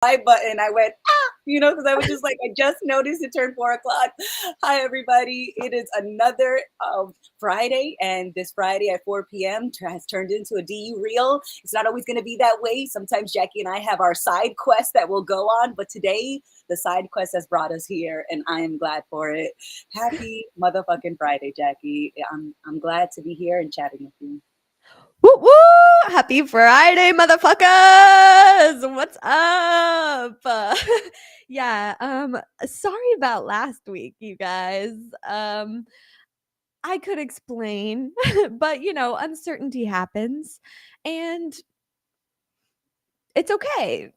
button. I went, because I was just like, I just noticed it turned 4 o'clock. Hi, everybody. It is another Friday, and this Friday at 4 p.m. has turned into a DU reel. It's not always going to be that way. Sometimes Jackie and I have our side quest that we'll go on, but today the side quest has brought us here, and I am glad for it. Happy motherfucking Friday, Jackie. I'm glad to be here and chatting with you. Woo woo! Happy Friday, motherfuckers! What's up? Sorry about last week, you guys. I could explain, but uncertainty happens and it's okay.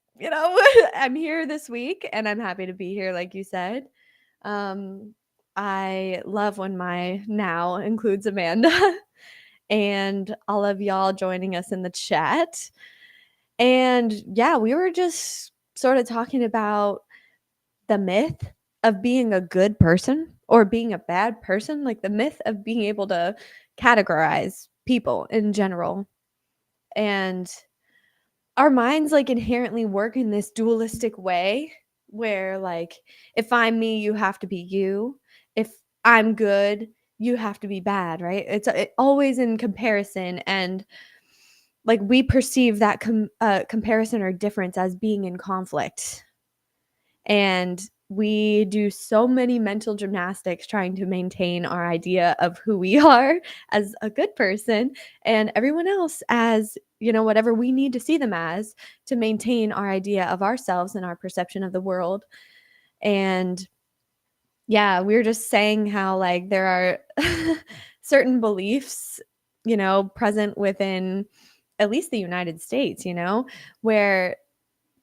I'm here this week and I'm happy to be here, like you said. I love when my now includes Amanda and all of y'all joining us in the chat. And yeah, we were just sort of talking about the myth of being a good person or being a bad person, like the myth of being able to categorize people in general. And our minds like inherently work in this dualistic way where like if I'm me, you have to be you. If I'm good, you have to be bad, right? It's always in comparison, and like we perceive that comparison or difference as being in conflict, and we do so many mental gymnastics trying to maintain our idea of who we are as a good person and everyone else as whatever we need to see them as to maintain our idea of ourselves and our perception of the world. And yeah, we were just saying how like there are certain beliefs present within at least the United States, where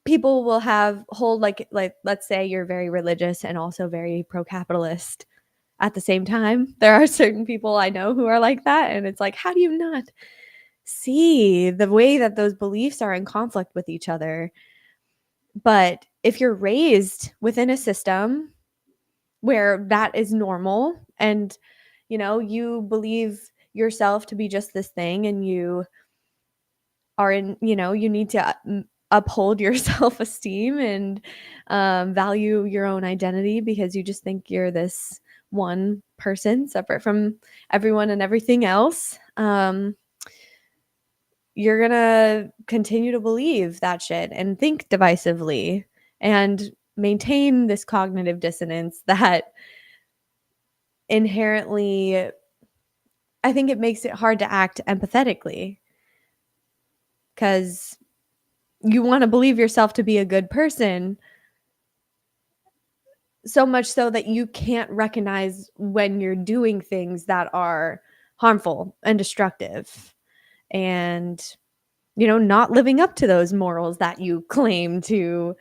people will hold like let's say you're very religious and also very pro-capitalist at the same time. There are certain people I know who are like that, and it's like, how do you not see the way that those beliefs are in conflict with each other? But if you're raised within a system where that is normal and you believe yourself to be just this thing, and you are in, you need to uphold your self-esteem and value your own identity because you just think you're this one person separate from everyone and everything else. You're gonna continue to believe that shit and think divisively and maintain this cognitive dissonance that inherently, I think it makes it hard to act empathetically because you want to believe yourself to be a good person, so much so that you can't recognize when you're doing things that are harmful and destructive and not living up to those morals that you claim to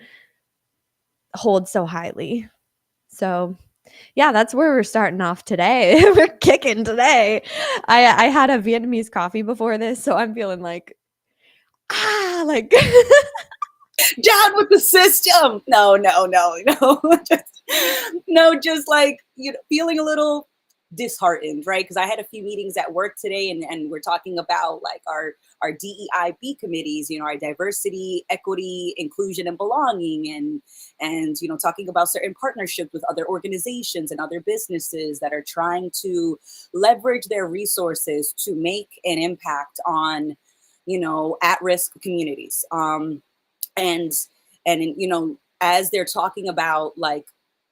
hold so highly. So yeah, that's where we're starting off today. We're kicking today. I had a Vietnamese coffee before this, so I'm feeling like like Down with the system. No, no, no, no. Just like, feeling a little disheartened, right? Because I had a few meetings at work today, and we're talking about like our DEIB committees, our diversity, equity, inclusion, and belonging, and talking about certain partnerships with other organizations and other businesses that are trying to leverage their resources to make an impact on at-risk communities. And as they're talking about like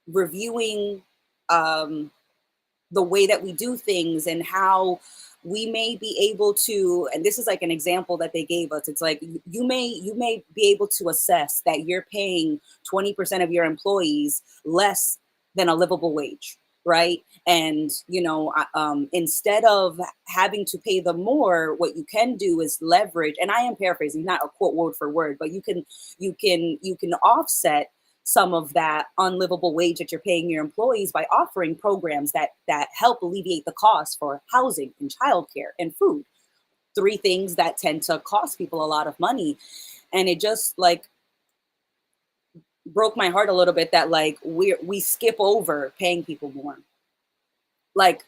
reviewing the way that we do things and how we may be able to, and this is like an example that they gave us, it's like you may be able to assess that you're paying 20% of your employees less than a livable wage, right? And instead of having to pay them more, what you can do is leverage, and I am paraphrasing, not a quote word for word, but you can offset some of that unlivable wage that you're paying your employees by offering programs that help alleviate the cost for housing and childcare and food. Three things that tend to cost people a lot of money. And it just like broke my heart a little bit that like we skip over paying people more. Like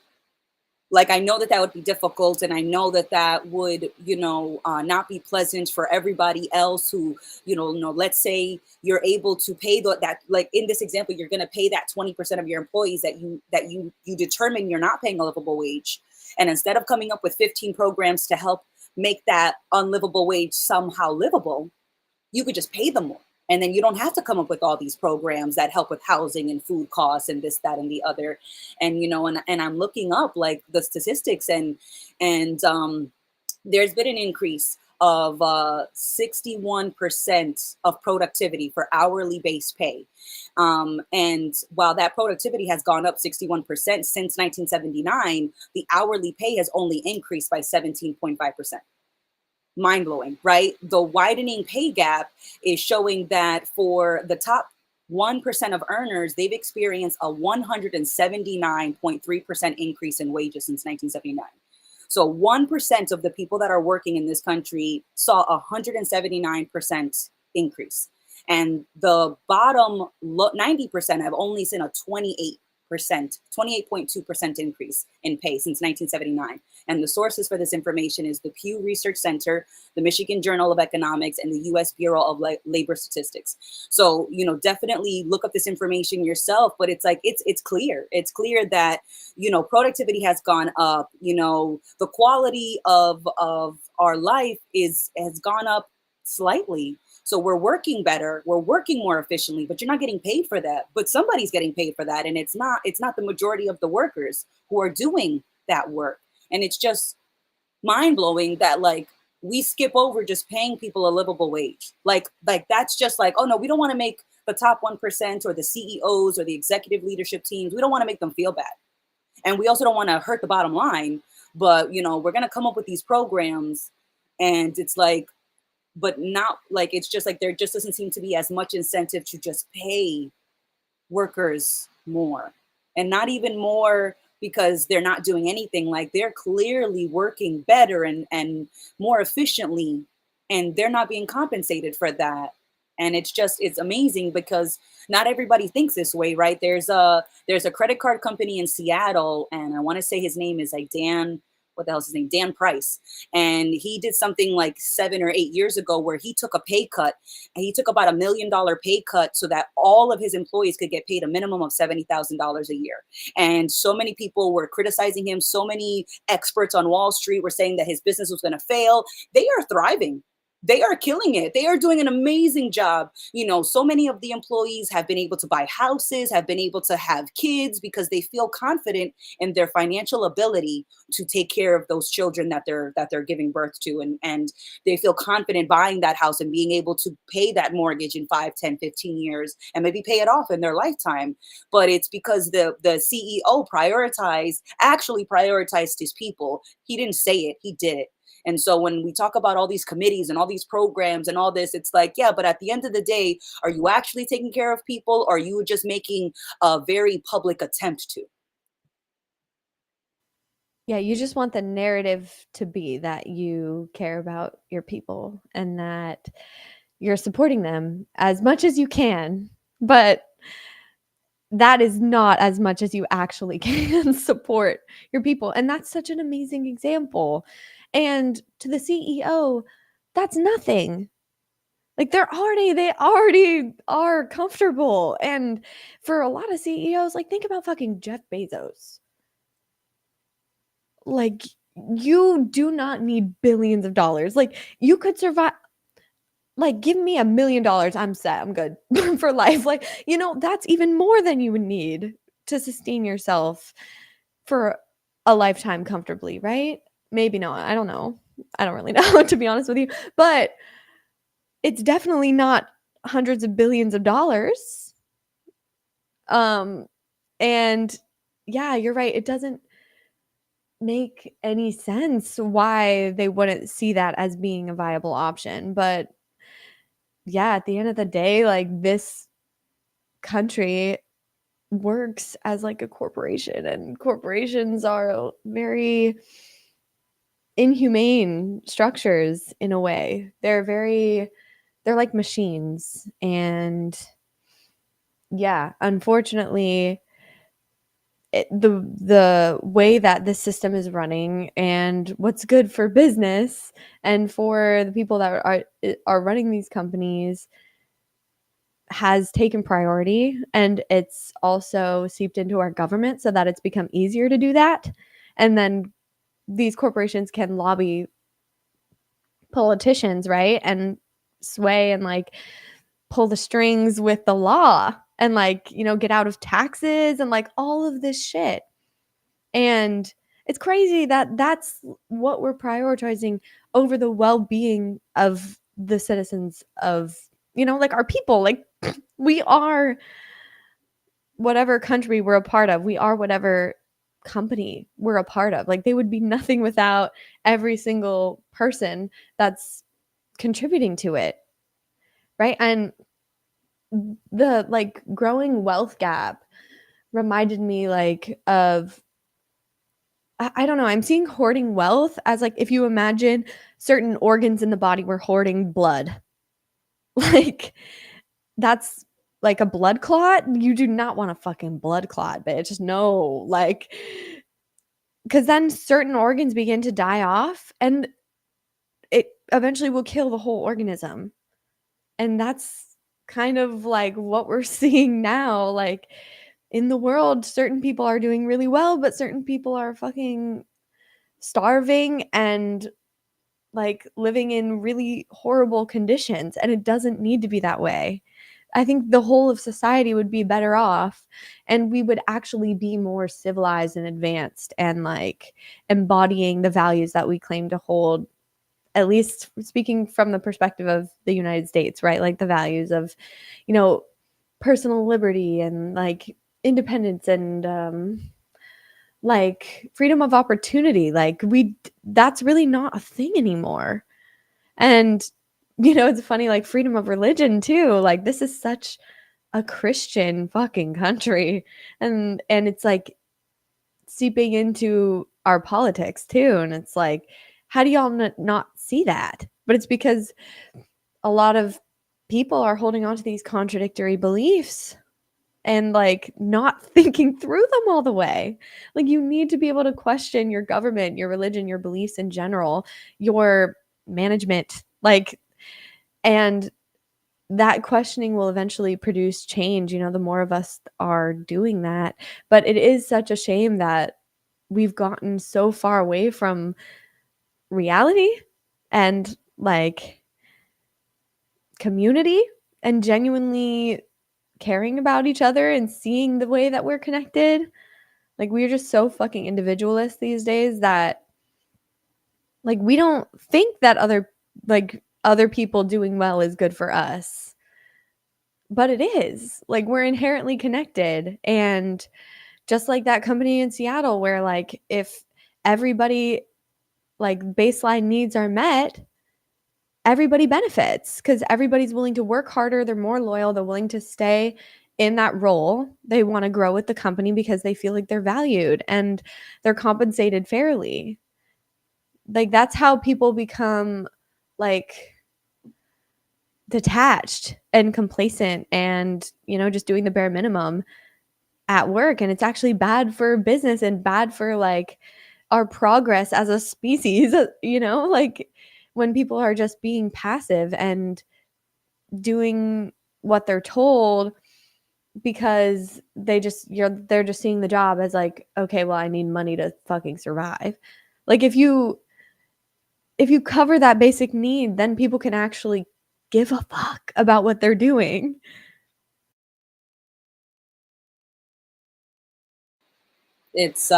Like, I know that that would be difficult, and I know that that would, not be pleasant for everybody else who, let's say you're able to pay that, like in this example, you're going to pay that 20% of your employees that you determine you're not paying a livable wage. And instead of coming up with 15 programs to help make that unlivable wage somehow livable, you could just pay them more. And then you don't have to come up with all these programs that help with housing and food costs and this, that, and the other. And and I'm looking up like the statistics, and there's been an increase of 61% of productivity for hourly based pay. And while that productivity has gone up 61% since 1979, the hourly pay has only increased by 17.5%. Mind blowing, right? The widening pay gap is showing that for the top 1% of earners, they've experienced a 179.3% increase in wages since 1979. So 1% of the people that are working in this country saw a 179% increase. And the bottom 90% have only seen a 28.2% increase in pay since 1979. And the sources for this information is the Pew Research Center, the Michigan Journal of Economics, and the U.S. Bureau of Labor Statistics. So, definitely look up this information yourself. But it's like it's clear. It's clear that productivity has gone up. The quality of our life has gone up slightly. So we're working better, we're working more efficiently, but you're not getting paid for that. But somebody's getting paid for that, and it's not the majority of the workers who are doing that work. And it's just mind blowing that like we skip over just paying people a livable wage. Like that's just like, oh no, we don't want to make the top 1% or the CEOs or the executive leadership teams, we don't want to make them feel bad. And we also don't want to hurt the bottom line, but we're going to come up with these programs, and it's like, but not like, it's just like there just doesn't seem to be as much incentive to just pay workers more, and not even more because they're not doing anything. Like they're clearly working better and more efficiently, and they're not being compensated for that. And it's amazing because not everybody thinks this way, right? There's a credit card company in Seattle, and I want to say his name is like Dan, what the hell's his name, Dan Price. And he did something like 7 or 8 years ago where he took a pay cut, and he took about $1 million pay cut so that all of his employees could get paid a minimum of $70,000 a year. And so many people were criticizing him. So many experts on Wall Street were saying that his business was going to fail. They are thriving. They are killing it. They are doing an amazing job. So many of the employees have been able to buy houses, have been able to have kids because they feel confident in their financial ability to take care of those children that they're giving birth to. And they feel confident buying that house and being able to pay that mortgage in 5, 10, 15 years and maybe pay it off in their lifetime. But it's because the CEO actually prioritized his people. He didn't say it, he did it. And so when we talk about all these committees and all these programs and all this, it's like, yeah, but at the end of the day, are you actually taking care of people, or are you just making a very public attempt to? Yeah, you just want the narrative to be that you care about your people and that you're supporting them as much as you can, but that is not as much as you actually can support your people. And that's such an amazing example. And to the CEO, that's nothing. Like they already are comfortable. And for a lot of CEOs, like think about fucking Jeff Bezos. Like you do not need billions of dollars. Like you could survive, like give me $1 million, I'm set, I'm good for life. Like, that's even more than you would need to sustain yourself for a lifetime comfortably, right? Maybe not. I don't know. I don't really know, to be honest with you. But it's definitely not hundreds of billions of dollars. Um, and yeah, you're right. It doesn't make any sense why they wouldn't see that as being a viable option. But yeah, at the end of the day, like this country works as like a corporation, and corporations are very inhumane structures in a way. They're like machines. And yeah, unfortunately, the way that this system is running and what's good for business and for the people that are running these companies has taken priority, and it's also seeped into our government so that it's become easier to do that. And then these corporations can lobby politicians, right? And sway and like pull the strings with the law and like, get out of taxes and like all of this shit. And it's crazy that that's what we're prioritizing over the well-being of the citizens of, like our people. Like we are whatever country we're a part of. We are whatever company we're a part of. Like they would be nothing without every single person that's contributing to it, right? And the like growing wealth gap reminded me like of I don't know, I'm seeing hoarding wealth as like if you imagine certain organs in the body were hoarding blood. Like that's like a blood clot. You do not want a fucking blood clot, bitch. Just no, like because then certain organs begin to die off and it eventually will kill the whole organism. And that's kind of like what we're seeing now. Like in the world, certain people are doing really well, but certain people are fucking starving and like living in really horrible conditions. And it doesn't need to be that way. I think the whole of society would be better off and we would actually be more civilized and advanced and like embodying the values that we claim to hold, at least speaking from the perspective of the United States, right? Like the values of, you know, personal liberty and like independence and like freedom of opportunity. Like that's really not a thing anymore. And it's funny, like freedom of religion too. Like this is such a Christian fucking country. And it's like seeping into our politics too. And it's like, how do y'all not see that? But it's because a lot of people are holding on to these contradictory beliefs and like not thinking through them all the way. Like you need to be able to question your government, your religion, your beliefs in general, your management, like, and that questioning will eventually produce change. The more of us are doing that. But it is such a shame that we've gotten so far away from reality and like community and genuinely caring about each other and seeing the way that we're connected. Like we're just so fucking individualist these days that like we don't think that other people doing well is good for us. But it is. Like we're inherently connected. And just like that company in Seattle where like if everybody like baseline needs are met, everybody benefits because everybody's willing to work harder, they're more loyal, they're willing to stay in that role. They want to grow with the company because they feel like they're valued and they're compensated fairly. Like that's how people become like detached and complacent and just doing the bare minimum at work, and it's actually bad for business and bad for like our progress as a species. Like when people are just being passive and doing what they're told because they're just seeing the job as like, okay, well I need money to fucking survive. Like if you cover that basic need, then people can actually give a fuck about what they're doing. It's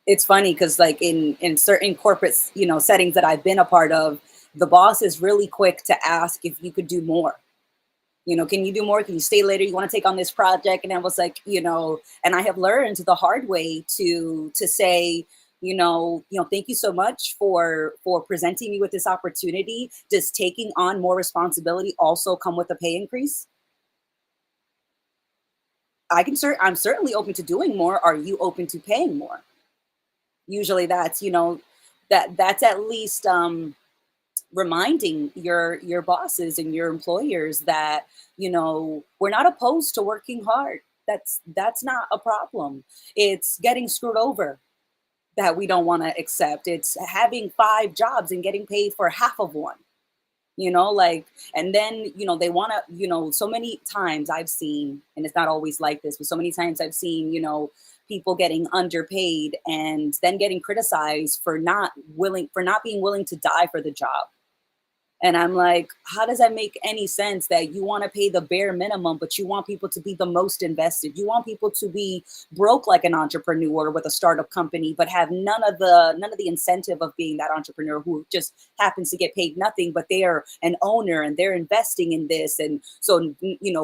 it's funny because like in certain corporate settings that I've been a part of, the boss is really quick to ask if you could do more. Can you do more? Can you stay later? You want to take on this project? And I was like, and I have learned the hard way to say, thank you so much for presenting me with this opportunity. Does taking on more responsibility also come with a pay increase? I'm certainly open to doing more. Are you open to paying more? Usually that's, that's at least reminding your bosses and your employers that we're not opposed to working hard. that's not a problem. It's getting screwed over that we don't want to accept. It's having 5 jobs and getting paid for half of one, like, and then, they want to, so many times I've seen, and it's not always like this, but so many times I've seen, people getting underpaid and then getting criticized for not being willing to die for the job. And I'm like, how does that make any sense that you want to pay the bare minimum, but you want people to be the most invested? You want people to be broke like an entrepreneur with a startup company, but have none of the incentive of being that entrepreneur who just happens to get paid nothing, but they are an owner and they're investing in this. And so,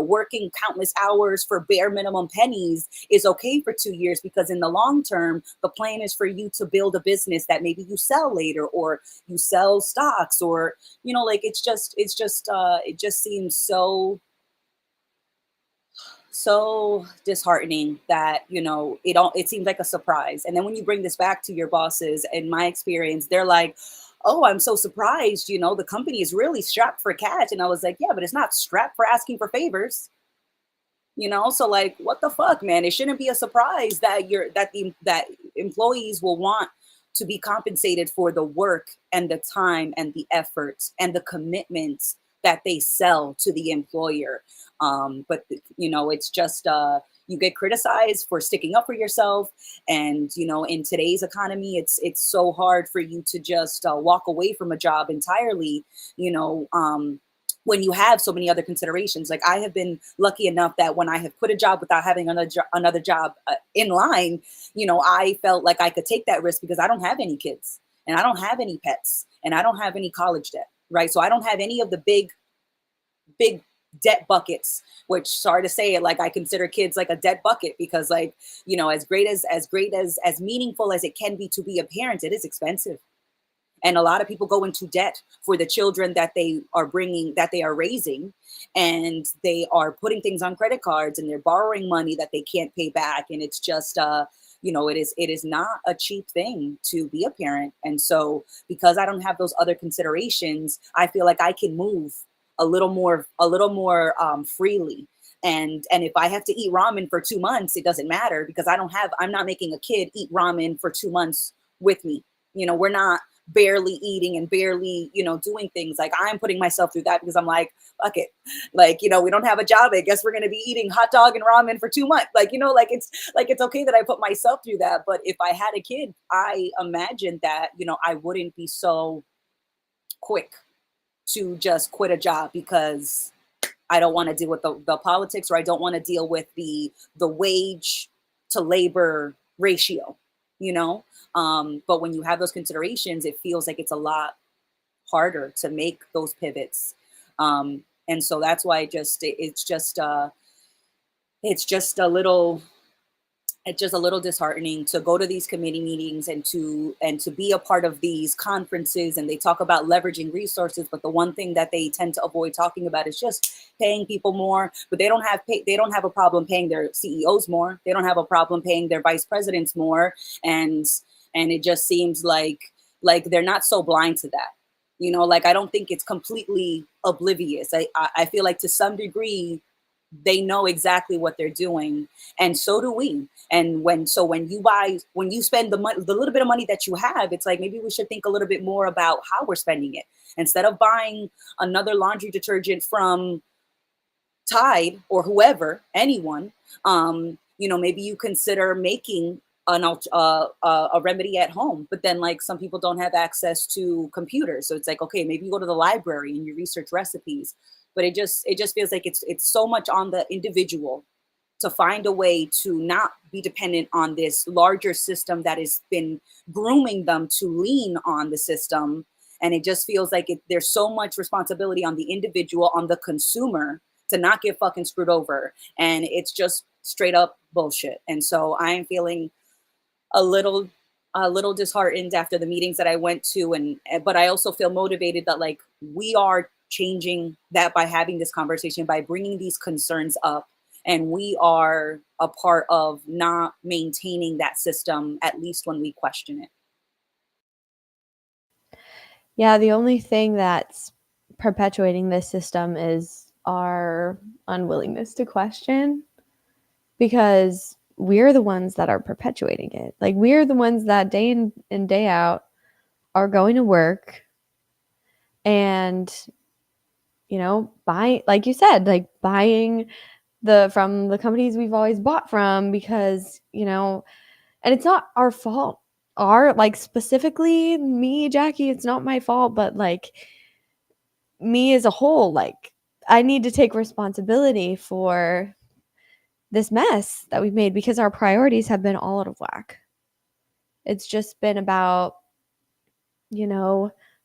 working countless hours for bare minimum pennies is okay for 2 years, because in the long term, the plan is for you to build a business that maybe you sell later, or you sell stocks, or like, it just seems so disheartening that it seems like a surprise. And then when you bring this back to your bosses, in my experience, they're like, oh, I'm so surprised, the company is really strapped for cash. And I was like, yeah, but it's not strapped for asking for favors. So like, what the fuck, man? It shouldn't be a surprise that that employees will want to be compensated for the work and the time and the efforts and the commitments that they sell to the employer. But it's just you get criticized for sticking up for yourself. And in today's economy, it's so hard for you to just walk away from a job entirely. you know um when you have so many other considerations. Like, I have been lucky enough that when I have quit a job without having another job in line, I felt like I could take that risk because I don't have any kids and I don't have any pets and I don't have any college debt, right? So I don't have any of the big debt buckets, which, sorry to say it, like, I consider kids like a debt bucket, because, like, as meaningful as it can be to be a parent, it is expensive. And a lot of people go into debt for the children that they are raising, and they are putting things on credit cards and they're borrowing money that they can't pay back. And it's just it is not a cheap thing to be a parent. And so, because I don't have those other considerations, I feel like I can move a little more freely. And if I have to eat ramen for 2 months, it doesn't matter, because I'm not making a kid eat ramen for 2 months with me. We're not barely eating and barely, doing things. Like, I'm putting myself through that because I'm like, fuck it. Like, we don't have a job. I guess we're going to be eating hot dog and ramen for 2 months. Like, it's okay that I put myself through that. But if I had a kid, I imagine that, I wouldn't be so quick to just quit a job because I don't want to deal with the politics, or I don't want to deal with the wage to labor ratio, you know? But when you have those considerations, it feels like it's a lot harder to make those pivots. And so that's why it's just a little disheartening to go to these committee meetings and to be a part of these conferences. And they talk about leveraging resources, but the one thing that they tend to avoid talking about is just paying people more. But they don't have a problem paying their CEOs more. They don't have a problem paying their vice presidents more. And it just seems like they're not so blind to that. Like, I don't think it's completely oblivious. I feel like, to some degree, they know exactly what they're doing, and so do we. And when you spend the money, the little bit of money that you have, it's like, maybe we should think a little bit more about how we're spending it. Instead of buying another laundry detergent from Tide or whoever, anyone, maybe you consider making a remedy at home. But then, like, some people don't have access to computers, so it's like, okay, maybe you go to the library and you research recipes. But it just feels like it's so much on the individual to find a way to not be dependent on this larger system that has been grooming them to lean on the system. And it just feels like there's so much responsibility on the individual, on the consumer, to not get fucking screwed over. And it's just straight up bullshit. And so I am feeling a little disheartened after the meetings that I went to. But I also feel motivated that, like, we are changing that by having this conversation, by bringing these concerns up. And we are a part of not maintaining that system, at least when we question it. Yeah, the only thing that's perpetuating this system is our unwillingness to question, because we're the ones that are perpetuating it. Like, we're the ones that day in and day out are going to work and, buy, like you said, like buying from the companies we've always bought from, because, and it's not our fault. Like, specifically me, Jackie, it's not my fault, but like me as a whole, like, I need to take responsibility for this mess that we've made because our priorities have been all out of whack. It's just been about,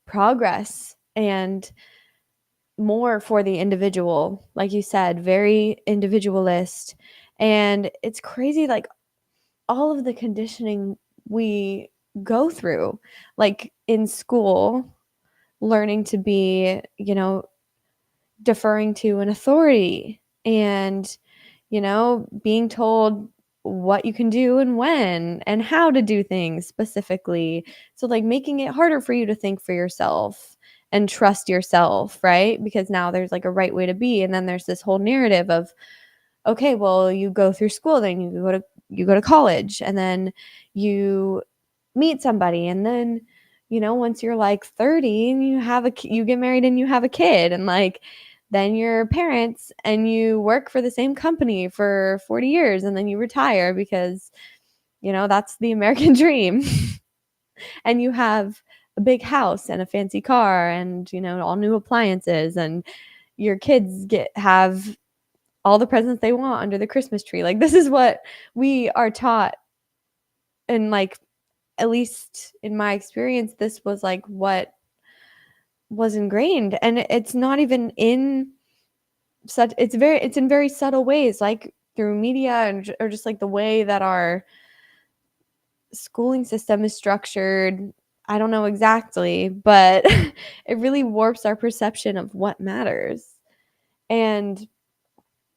progress and more for the individual, like you said, very individualist. And it's crazy, like all of the conditioning we go through, like in school, learning to be, deferring to an authority, and, being told what you can do and when and how to do things specifically. So, like, making it harder for you to think for yourself and trust yourself, right? Because now there's like a right way to be. And then there's this whole narrative of, okay, well, you go through school, then you go to college, and then you meet somebody, and then, once you're like 30 and you get married and you have a kid, and like then you're parents and you work for the same company for 40 years, and then you retire because, that's the American dream. And you have a big house and a fancy car and, all new appliances, and your kids have all the presents they want under the Christmas tree. Like, this is what we are taught. And like, at least in my experience, this was like what was ingrained. And it's not even in it's in very subtle ways, like through media or just like the way that our schooling system is structured. I don't know exactly, but it really warps our perception of what matters. And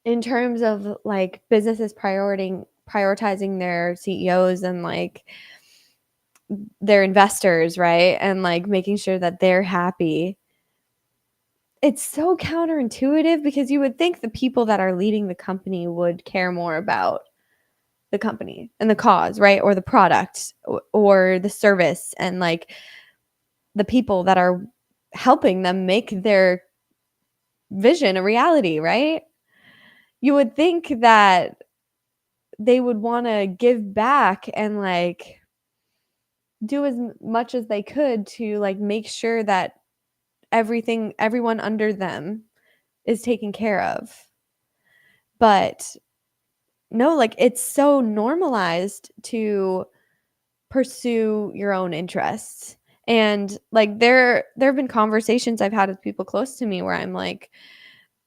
in terms of like businesses prioritizing their CEOs and like their investors, right? And like making sure that they're happy. It's so counterintuitive because you would think the people that are leading the company would care more about the company and the cause, right? Or the product or the service, and like the people that are helping them make their vision a reality, right? You would think that they would want to give back and like do as much as they could to like make sure that everyone under them is taken care of. But no, like it's so normalized to pursue your own interests. And like there have been conversations I've had with people close to me where I'm like,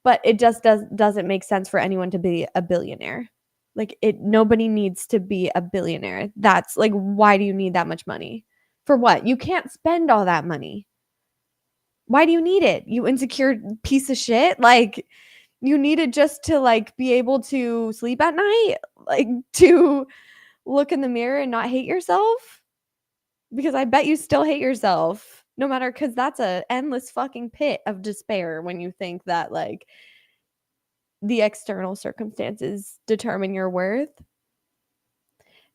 but it just doesn't make sense for anyone to be a billionaire. Like, nobody needs to be a billionaire. That's like, why do you need that much money? For what? You can't spend all that money. Why do you need it? You insecure piece of shit. Like, you need it just to like be able to sleep at night, like to look in the mirror and not hate yourself, because I bet you still hate yourself no matter, because that's a endless fucking pit of despair when you think that like the external circumstances determine your worth.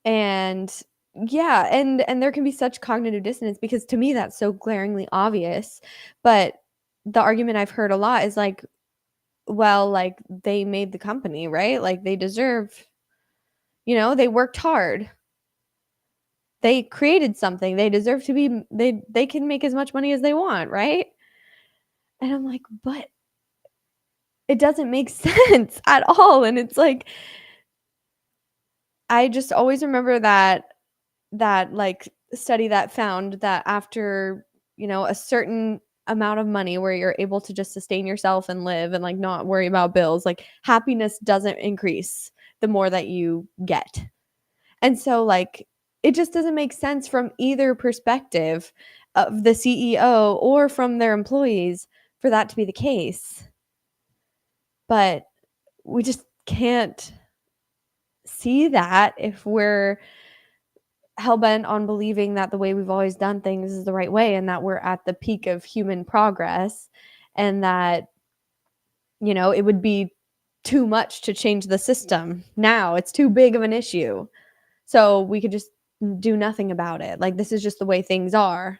And yeah, and there can be such cognitive dissonance because to me that's so glaringly obvious. But the argument I've heard a lot is like, well, like they made the company, right? Like they deserve, they worked hard. They created something. They deserve to be they can make as much money as they want, right? And I'm like, but it doesn't make sense at all. And it's like, I just always remember that like study that found that after, a certain amount of money where you're able to just sustain yourself and live and like not worry about bills, like happiness doesn't increase the more that you get. And so like it just doesn't make sense from either perspective of the CEO or from their employees for that to be the case. But we just can't see that if we're hell-bent on believing that the way we've always done things is the right way, and that we're at the peak of human progress, and that, it would be too much to change the system now. It's too big of an issue. So we could just do nothing about it. Like, this is just the way things are.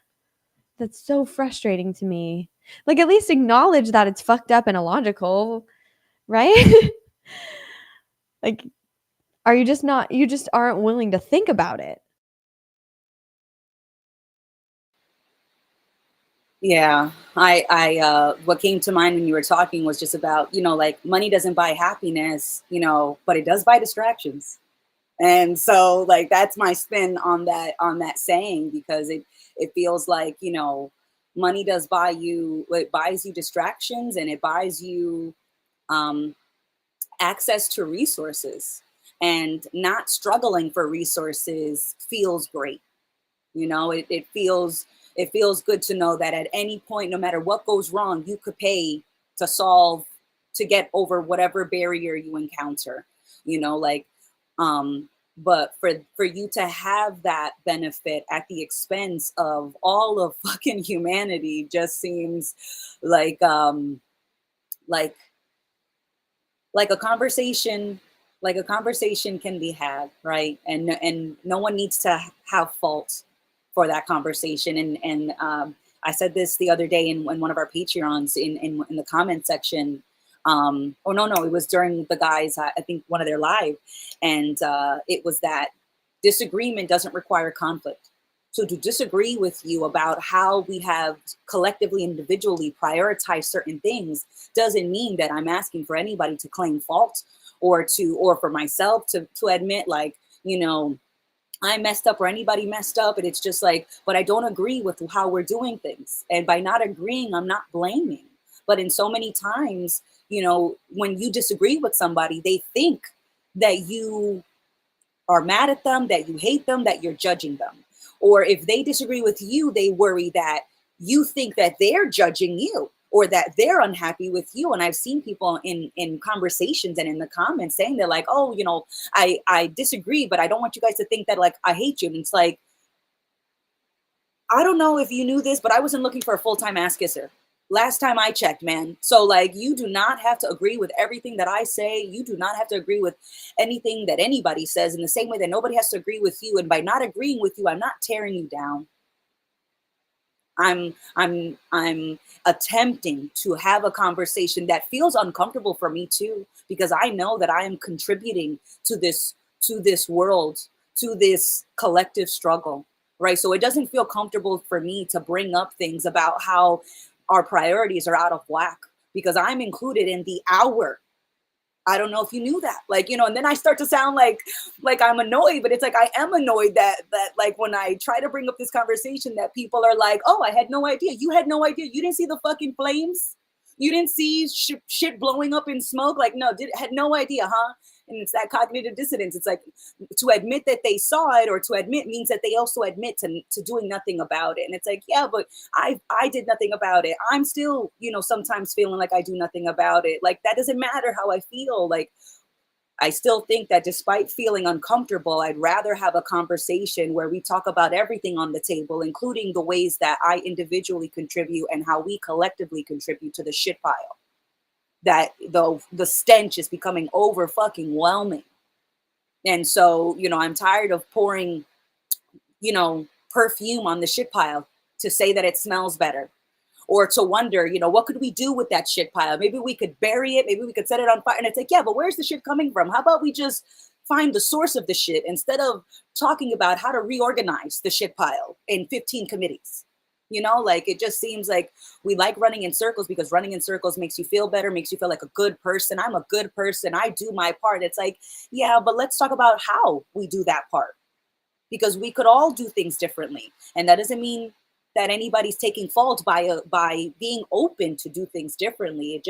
That's so frustrating to me. Like, at least acknowledge that it's fucked up and illogical, right? Like, are you just not, you just aren't willing to think about it. Yeah, what came to mind when you were talking was just about, like money doesn't buy happiness, but it does buy distractions. And so like that's my spin on that saying, because it feels like, money does buy you, it buys you distractions, and it buys you um access to resources, and not struggling for resources feels great. It feels good to know that at any point, no matter what goes wrong, you could pay to solve, to get over whatever barrier you encounter. Like, but for you to have that benefit at the expense of all of fucking humanity just seems like like like a conversation a conversation can be had, right? And no one needs to have fault for that conversation. And I said this the other day in one of our patreons, in the comment section. Oh, no, it was during the guys, I think one of their live. And it was that disagreement doesn't require conflict. So to disagree with you about how we have collectively, individually prioritized certain things doesn't mean that I'm asking for anybody to claim fault, or for myself to admit, like, I messed up or anybody messed up. And it's just like, but I don't agree with how we're doing things. And by not agreeing, I'm not blaming. But in so many times, when you disagree with somebody, they think that you are mad at them, that you hate them, that you're judging them. Or if they disagree with you, they worry that you think that they're judging you, or that they're unhappy with you. And I've seen people in conversations and in the comments saying, they're like, oh, I disagree, but I don't want you guys to think that like I hate you. And it's like, I don't know if you knew this, but I wasn't looking for a full-time ass kisser last time I checked, man. So like, you do not have to agree with everything that I say. You do not have to agree with anything that anybody says, in the same way that nobody has to agree with you. And by not agreeing with you, I'm not tearing you down. I'm attempting to have a conversation that feels uncomfortable for me too, because I know that I am contributing to this world, to this collective struggle, right? So it doesn't feel comfortable for me to bring up things about how our priorities are out of whack, because I'm included in the hour. I don't know if you knew that. Like, and then I start to sound like I'm annoyed, but it's like I am annoyed that like when I try to bring up this conversation, that people are like, "Oh, I had no idea. You had no idea. You didn't see the fucking flames. You didn't see shit blowing up in smoke. Like, no, had no idea, huh?" And it's that cognitive dissonance. It's like, to admit that they saw it, or to admit, means that they also admit to doing nothing about it. And it's like, yeah, but I did nothing about it. I'm still, sometimes feeling like I do nothing about it. Like, that doesn't matter how I feel. Like, I still think that despite feeling uncomfortable, I'd rather have a conversation where we talk about everything on the table, including the ways that I individually contribute and how we collectively contribute to the shit pile. That the stench is becoming over fucking whelming. And so, I'm tired of pouring, perfume on the shit pile to say that it smells better, or to wonder, what could we do with that shit pile? Maybe we could bury it. Maybe we could set it on fire. And it's like, yeah, but where's the shit coming from? How about we just find the source of the shit, instead of talking about how to reorganize the shit pile in 15 committees? Like, it just seems like we like running in circles, because running in circles makes you feel better, makes you feel like a good person. I'm a good person. I do my part. It's like, yeah, but let's talk about how we do that part, because we could all do things differently. And that doesn't mean that anybody's taking fault by being open to do things differently. It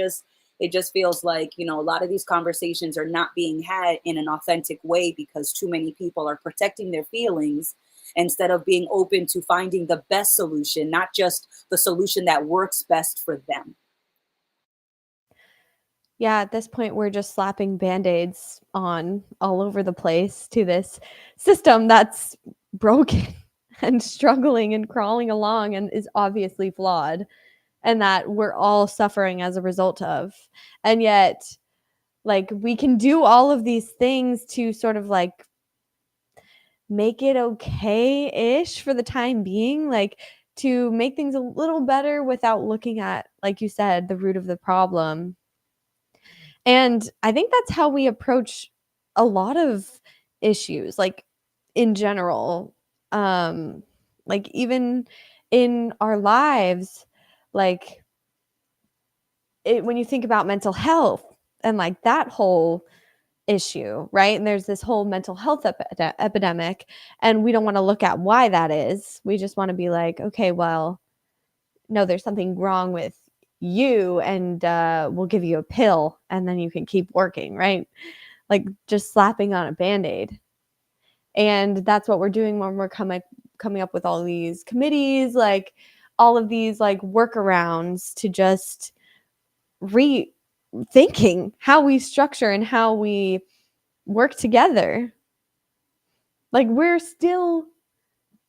just feels like, a lot of these conversations are not being had in an authentic way, because too many people are protecting their feelings instead of being open to finding the best solution, not just the solution that works best for them. Yeah, at this point, we're just slapping band-aids on all over the place to this system that's broken and struggling and crawling along and is obviously flawed, and that we're all suffering as a result of. And yet Like, we can do all of these things to sort of like make it okay-ish for the time being, like to make things a little better without looking at, like you said, the root of the problem. And I think that's how we approach a lot of issues, like in general. Um, like even in our lives, like when you think about mental health and like that whole issue, right? And there's this whole mental health epidemic, and we don't want to look at why that is. We just want to be like, okay, well, no, there's something wrong with you, and we'll give you a pill, and then you can keep working, right? Like just slapping on a band-aid. And that's what we're doing when we're coming up with all these committees, like all of these like workarounds to just rethinking how we structure and how we work together. Like we're still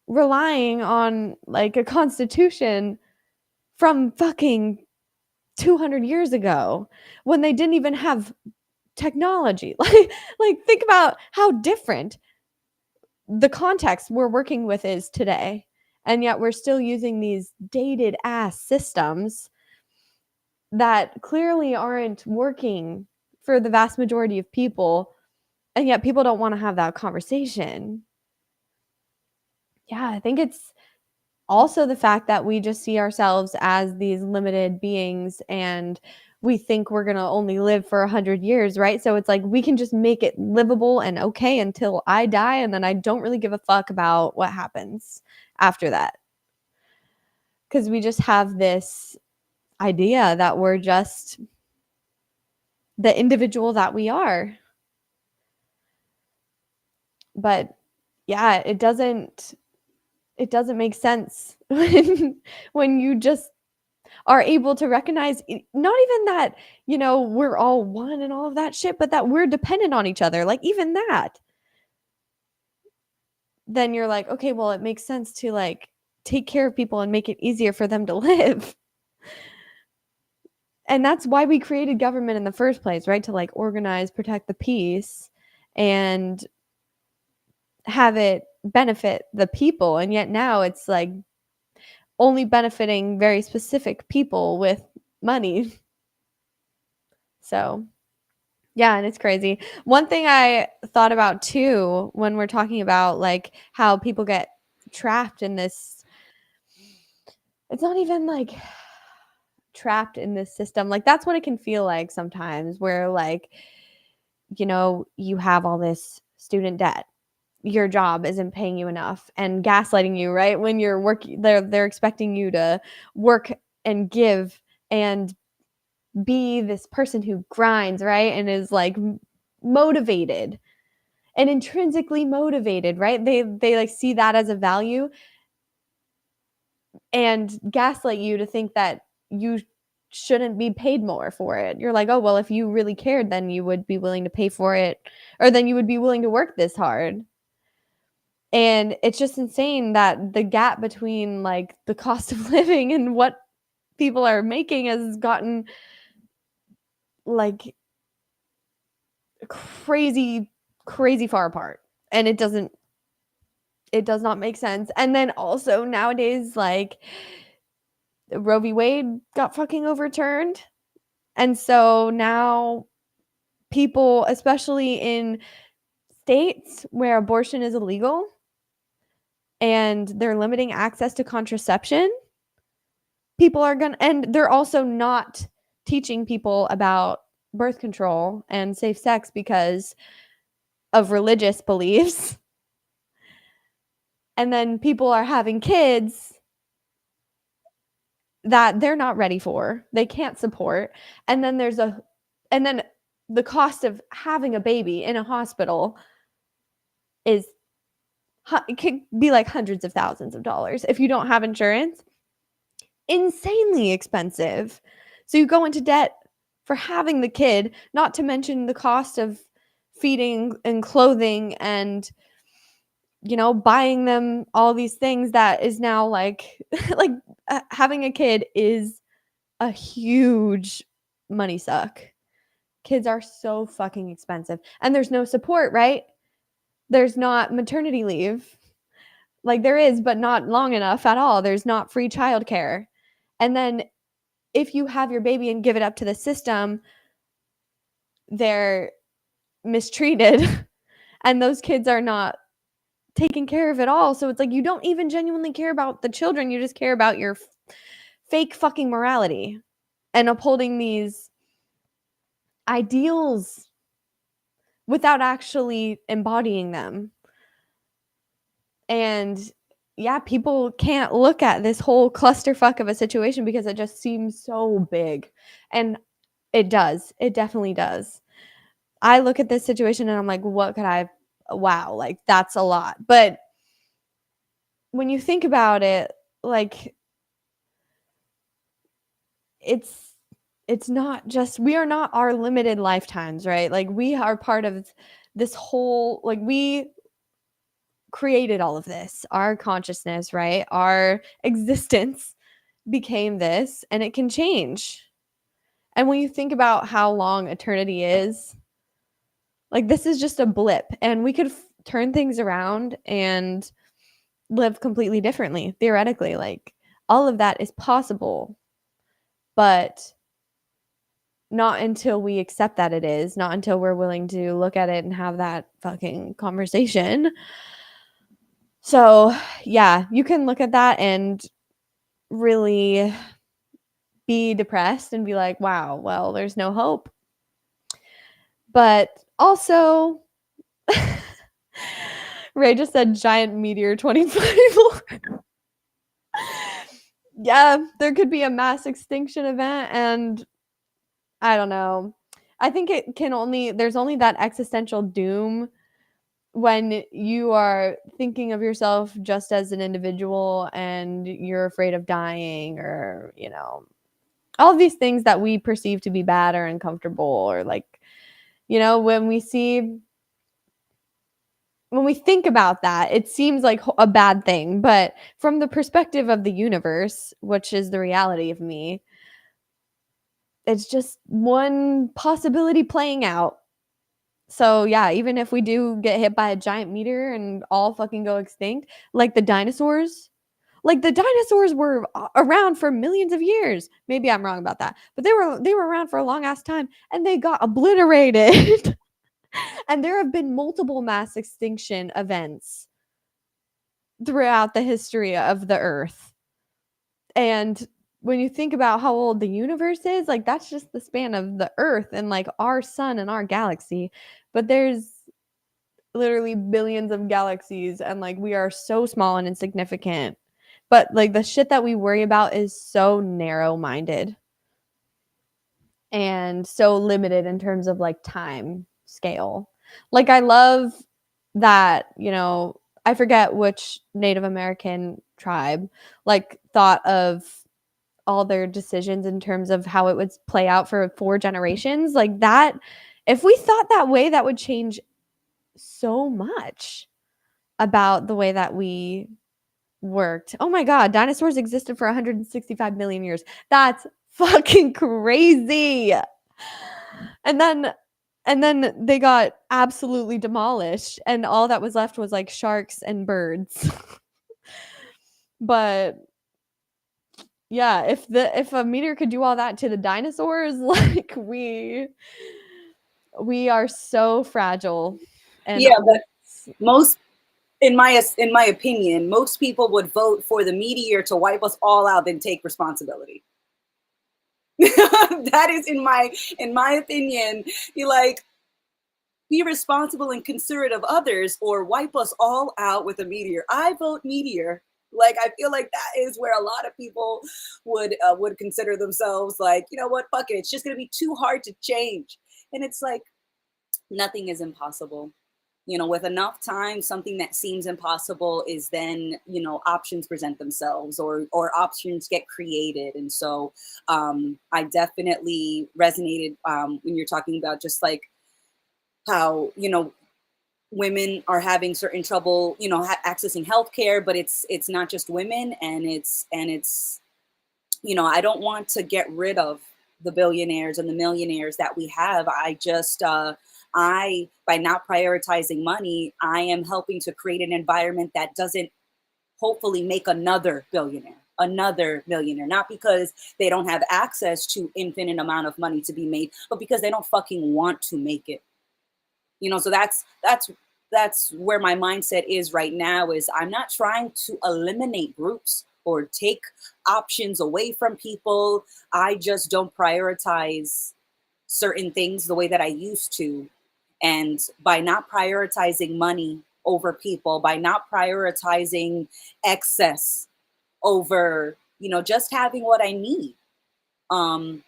relying on like a constitution from fucking 200 years ago when they didn't even have technology. Like think about how different the context we're working with is today. And yet we're still using these dated ass systems that clearly aren't working for the vast majority of people. And yet people don't want to have that conversation. Yeah, I think it's also the fact that we just see ourselves as these limited beings, and we think we're going to only live for 100 years, right? So it's like we can just make it livable and okay until I die, and then I don't really give a fuck about what happens after that. Because we just have this idea that we're just the individual that we are. But yeah, it doesn't make sense when you just are able to recognize not even that, we're all one and all of that shit, but that we're dependent on each other. Like even that, then you're like, okay, well, it makes sense to like take care of people and make it easier for them to live. And that's why we created government in the first place, right? To like organize, protect the peace, and have it benefit the people. And yet now it's like only benefiting very specific people with money. So yeah, and it's crazy. One thing I thought about too when we're talking about like how people get trapped in this, it's not even like trapped in this system. Like that's what it can feel like sometimes where like, you have all this student debt. Your job isn't paying you enough and gaslighting you, right? When you're working, they're expecting you to work and give and be this person who grinds, right? And is like motivated and intrinsically motivated, right? They like see that as a value and gaslight you to think that you shouldn't be paid more for it. You're like, "Oh, well, if you really cared, then you would be willing to pay for it, or then you would be willing to work this hard." And it's just insane that the gap between like the cost of living and what people are making has gotten like crazy far apart. And it does not make sense. And then also nowadays, like Roe v. Wade got fucking overturned. And so now people, especially in states where abortion is illegal and they're limiting access to contraception, people are going to, and they're also not teaching people about birth control and safe sex because of religious beliefs. And then people are having kids that they're not ready for, they can't support. And then and then the cost of having a baby in a hospital is, it could be like hundreds of thousands of dollars if you don't have insurance. Insanely expensive. So you go into debt for having the kid, not to mention the cost of feeding and clothing and buying them all these things that is now like like having a kid is a huge money suck. Kids are so fucking expensive. And there's no support, right? There's not maternity leave. Like there is, but not long enough at all. There's not free childcare. And then if you have your baby and give it up to the system, they're mistreated and those kids are not taken care of at all. So it's like you don't even genuinely care about the children. You just care about your fake fucking morality and upholding these ideals without actually embodying them. And yeah, people can't look at this whole clusterfuck of a situation because it just seems so big. And it does. It definitely does. I look at this situation and I'm like, what could I, wow, like that's a lot. But when you think about it, like it's not just, we are not our limited lifetimes, right? Like we are part of this whole, like we created all of this, our consciousness, right? Our existence became this and it can change. And when you think about how long eternity is, like this is just a blip and we could turn things around and live completely differently, theoretically. Like all of that is possible, but not until we accept that it is, not until we're willing to look at it and have that fucking conversation. So, yeah, you can look at that and really be depressed and be like, wow, well, there's no hope. But also, Ray just said giant meteor 2024. Yeah, there could be a mass extinction event, and I don't know. I think it can only, there's only that existential doom when you are thinking of yourself just as an individual and you're afraid of dying, or, you know, all of these things that we perceive to be bad or uncomfortable, or like, you know, when we think about that, it seems like a bad thing. But from the perspective of the universe, which is the reality of me, it's just one possibility playing out. So yeah, even if we do get hit by a giant meteor and all fucking go extinct, like the dinosaurs, were around for millions of years. Maybe I'm wrong about that, but they were around for a long ass time and they got obliterated. And there have been multiple mass extinction events throughout the history of the earth. And when you think about how old the universe is, like that's just the span of the earth and like our sun and our galaxy. But there's literally billions of galaxies and like we are so small and insignificant. But like the shit that we worry about is so narrow-minded and so limited in terms of like time scale. Like I love that, you know, I forget which Native American tribe like thought of all their decisions in terms of how it would play out for 4 generations. Like that, if we thought that way, that would change so much about the way that we worked. Oh my god, dinosaurs existed for 165 million years. That's fucking crazy. And then they got absolutely demolished and all that was left was like sharks and birds. But yeah, if a meteor could do all that to the dinosaurs, like we are so fragile. And Yeah, but most, in my opinion, most people would vote for the meteor to wipe us all out than take responsibility. That is in my opinion. You like, be responsible and considerate of others, or wipe us all out with a meteor. I vote meteor. Like I feel like that is where a lot of people would consider themselves like, you know what, fuck it, it's just gonna be too hard to change. And it's like nothing is impossible. You know, with enough time, something that seems impossible is then, you know, options present themselves, or options get created. And so I definitely resonated when you're talking about just like how, you know, women are having certain trouble, you know, accessing healthcare, but it's not just women, and it's you know, I don't want to get rid of the billionaires and the millionaires that we have. I just by not prioritizing money, I am helping to create an environment that doesn't hopefully make another billionaire, another millionaire, not because they don't have access to infinite amount of money to be made, but because they don't fucking want to make it. So that's where my mindset is right now. Is I'm not trying to eliminate groups or take options away from people. I just don't prioritize certain things the way that I used to. And by not prioritizing money over people, by not prioritizing excess over, just having what I need, um,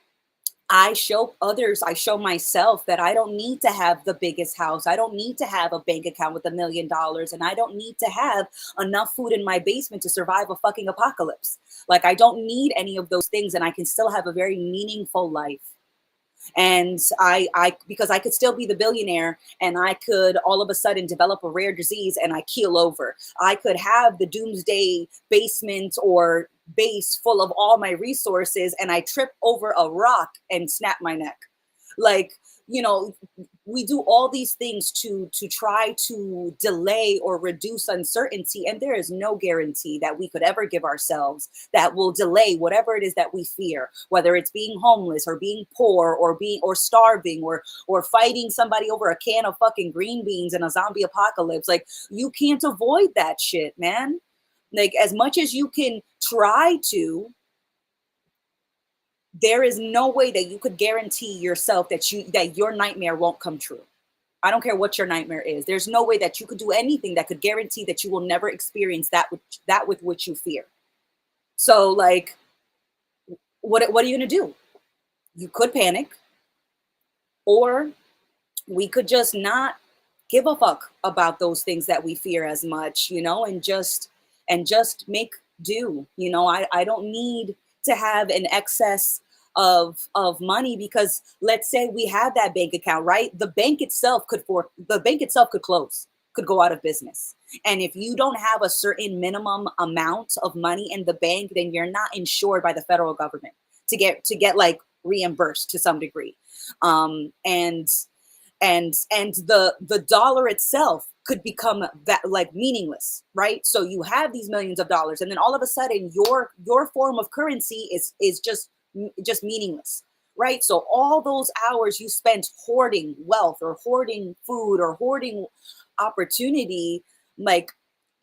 I show others, I show myself that I don't need to have the biggest house. I don't need to have a bank account with $1 million. And I don't need to have enough food in my basement to survive a fucking apocalypse. Like, I don't need any of those things. And I can still have a very meaningful life. And I because I could still be the billionaire, and I could all of a sudden develop a rare disease and I keel over. I could have the doomsday basement or base full of all my resources, and I trip over a rock and snap my neck. Like, we do all these things to try to delay or reduce uncertainty, and there is no guarantee that we could ever give ourselves that will delay whatever it is that we fear, whether it's being homeless or being poor or starving or fighting somebody over a can of fucking green beans in a zombie apocalypse. Like, you can't avoid that shit, man. Like, as much as you can try to, there is no way that you could guarantee yourself that your nightmare won't come true. I don't care what your nightmare is. There's no way that you could do anything that could guarantee that you will never experience that with which you fear. So, like, what are you gonna do? You could panic, or we could just not give a fuck about those things that we fear as much, and just make do. I don't need to have an excess of money, because let's say we have that bank account, right? The bank itself could close, could go out of business. And if you don't have a certain minimum amount of money in the bank, then you're not insured by the federal government to get like reimbursed to some degree. And the dollar itself could become that, like, meaningless, right? So you have these millions of dollars, and then all of a sudden your form of currency is just meaningless, right? So all those hours you spent hoarding wealth or hoarding food or hoarding opportunity, like,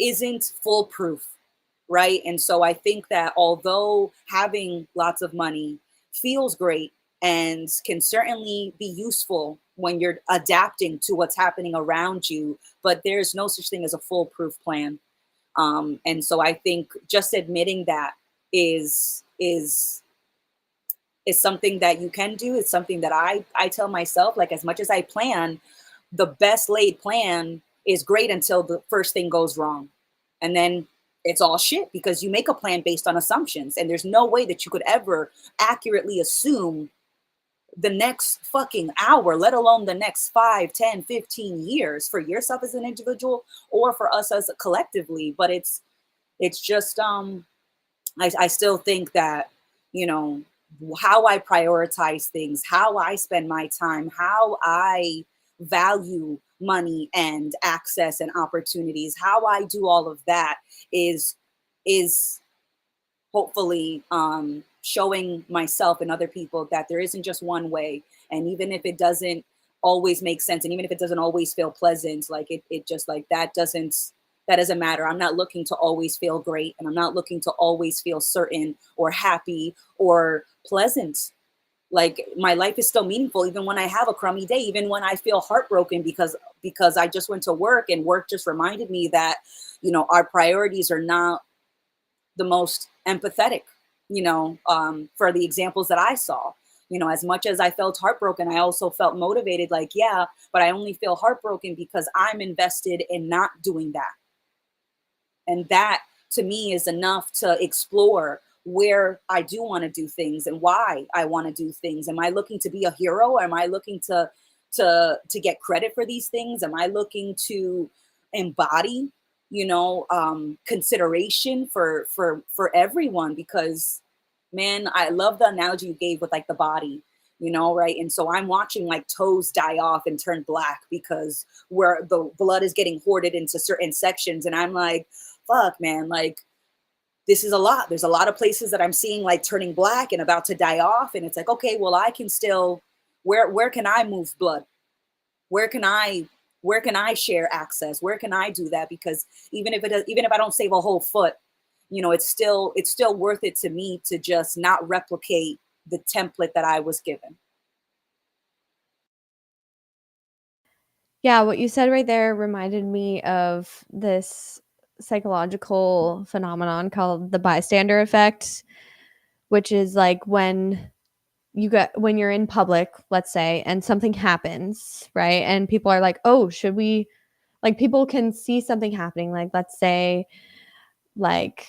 isn't foolproof, right? And so I think that although having lots of money feels great and can certainly be useful when you're adapting to what's happening around you, but there's no such thing as a foolproof plan. And so I think just admitting that is something that you can do. It's something that I tell myself, like, as much as I plan, the best laid plan is great until the first thing goes wrong. And then it's all shit, because you make a plan based on assumptions, and there's no way that you could ever accurately assume the next fucking hour, let alone the next 5, 10, 15 years for yourself as an individual or for us as collectively. But it's just I still think that, how I prioritize things, how I spend my time, how I value money and access and opportunities, how I do all of that is hopefully showing myself and other people that there isn't just one way. And even if it doesn't always make sense, and even if it doesn't always feel pleasant, like, it just, like, that doesn't matter. I'm not looking to always feel great, and I'm not looking to always feel certain or happy or pleasant. Like, my life is still meaningful even when I have a crummy day, even when I feel heartbroken because I just went to work, and work just reminded me that, our priorities are not the most empathetic, for the examples that I saw. As much as I felt heartbroken, I also felt motivated, like, yeah, but I only feel heartbroken because I'm invested in not doing that. And that, to me, is enough to explore where I do want to do things and why I want to do things. Am I looking to be a hero? Am I looking to get credit for these things? Am I looking to embody, consideration for everyone? Because Man, I love the analogy you gave with like the body, you know, right? And so I'm watching like toes die off and turn black because where the blood is getting hoarded into certain sections. And I'm like, fuck, man, like this is a lot. There's a lot of places that I'm seeing like turning black and about to die off. And it's like, okay, well, I can still, where can I move blood? Where can I, where can I share access? Where can I do that? Because even if it does, even if I don't save a whole foot, you know, it's still worth it to me to just not replicate the template that I was given. Yeah, what you said right there reminded me of this psychological phenomenon called the bystander effect, which is like when you're in public, let's say, and something happens, right? And people are like, "Oh, should we?" Like people can see something happening, like let's say, like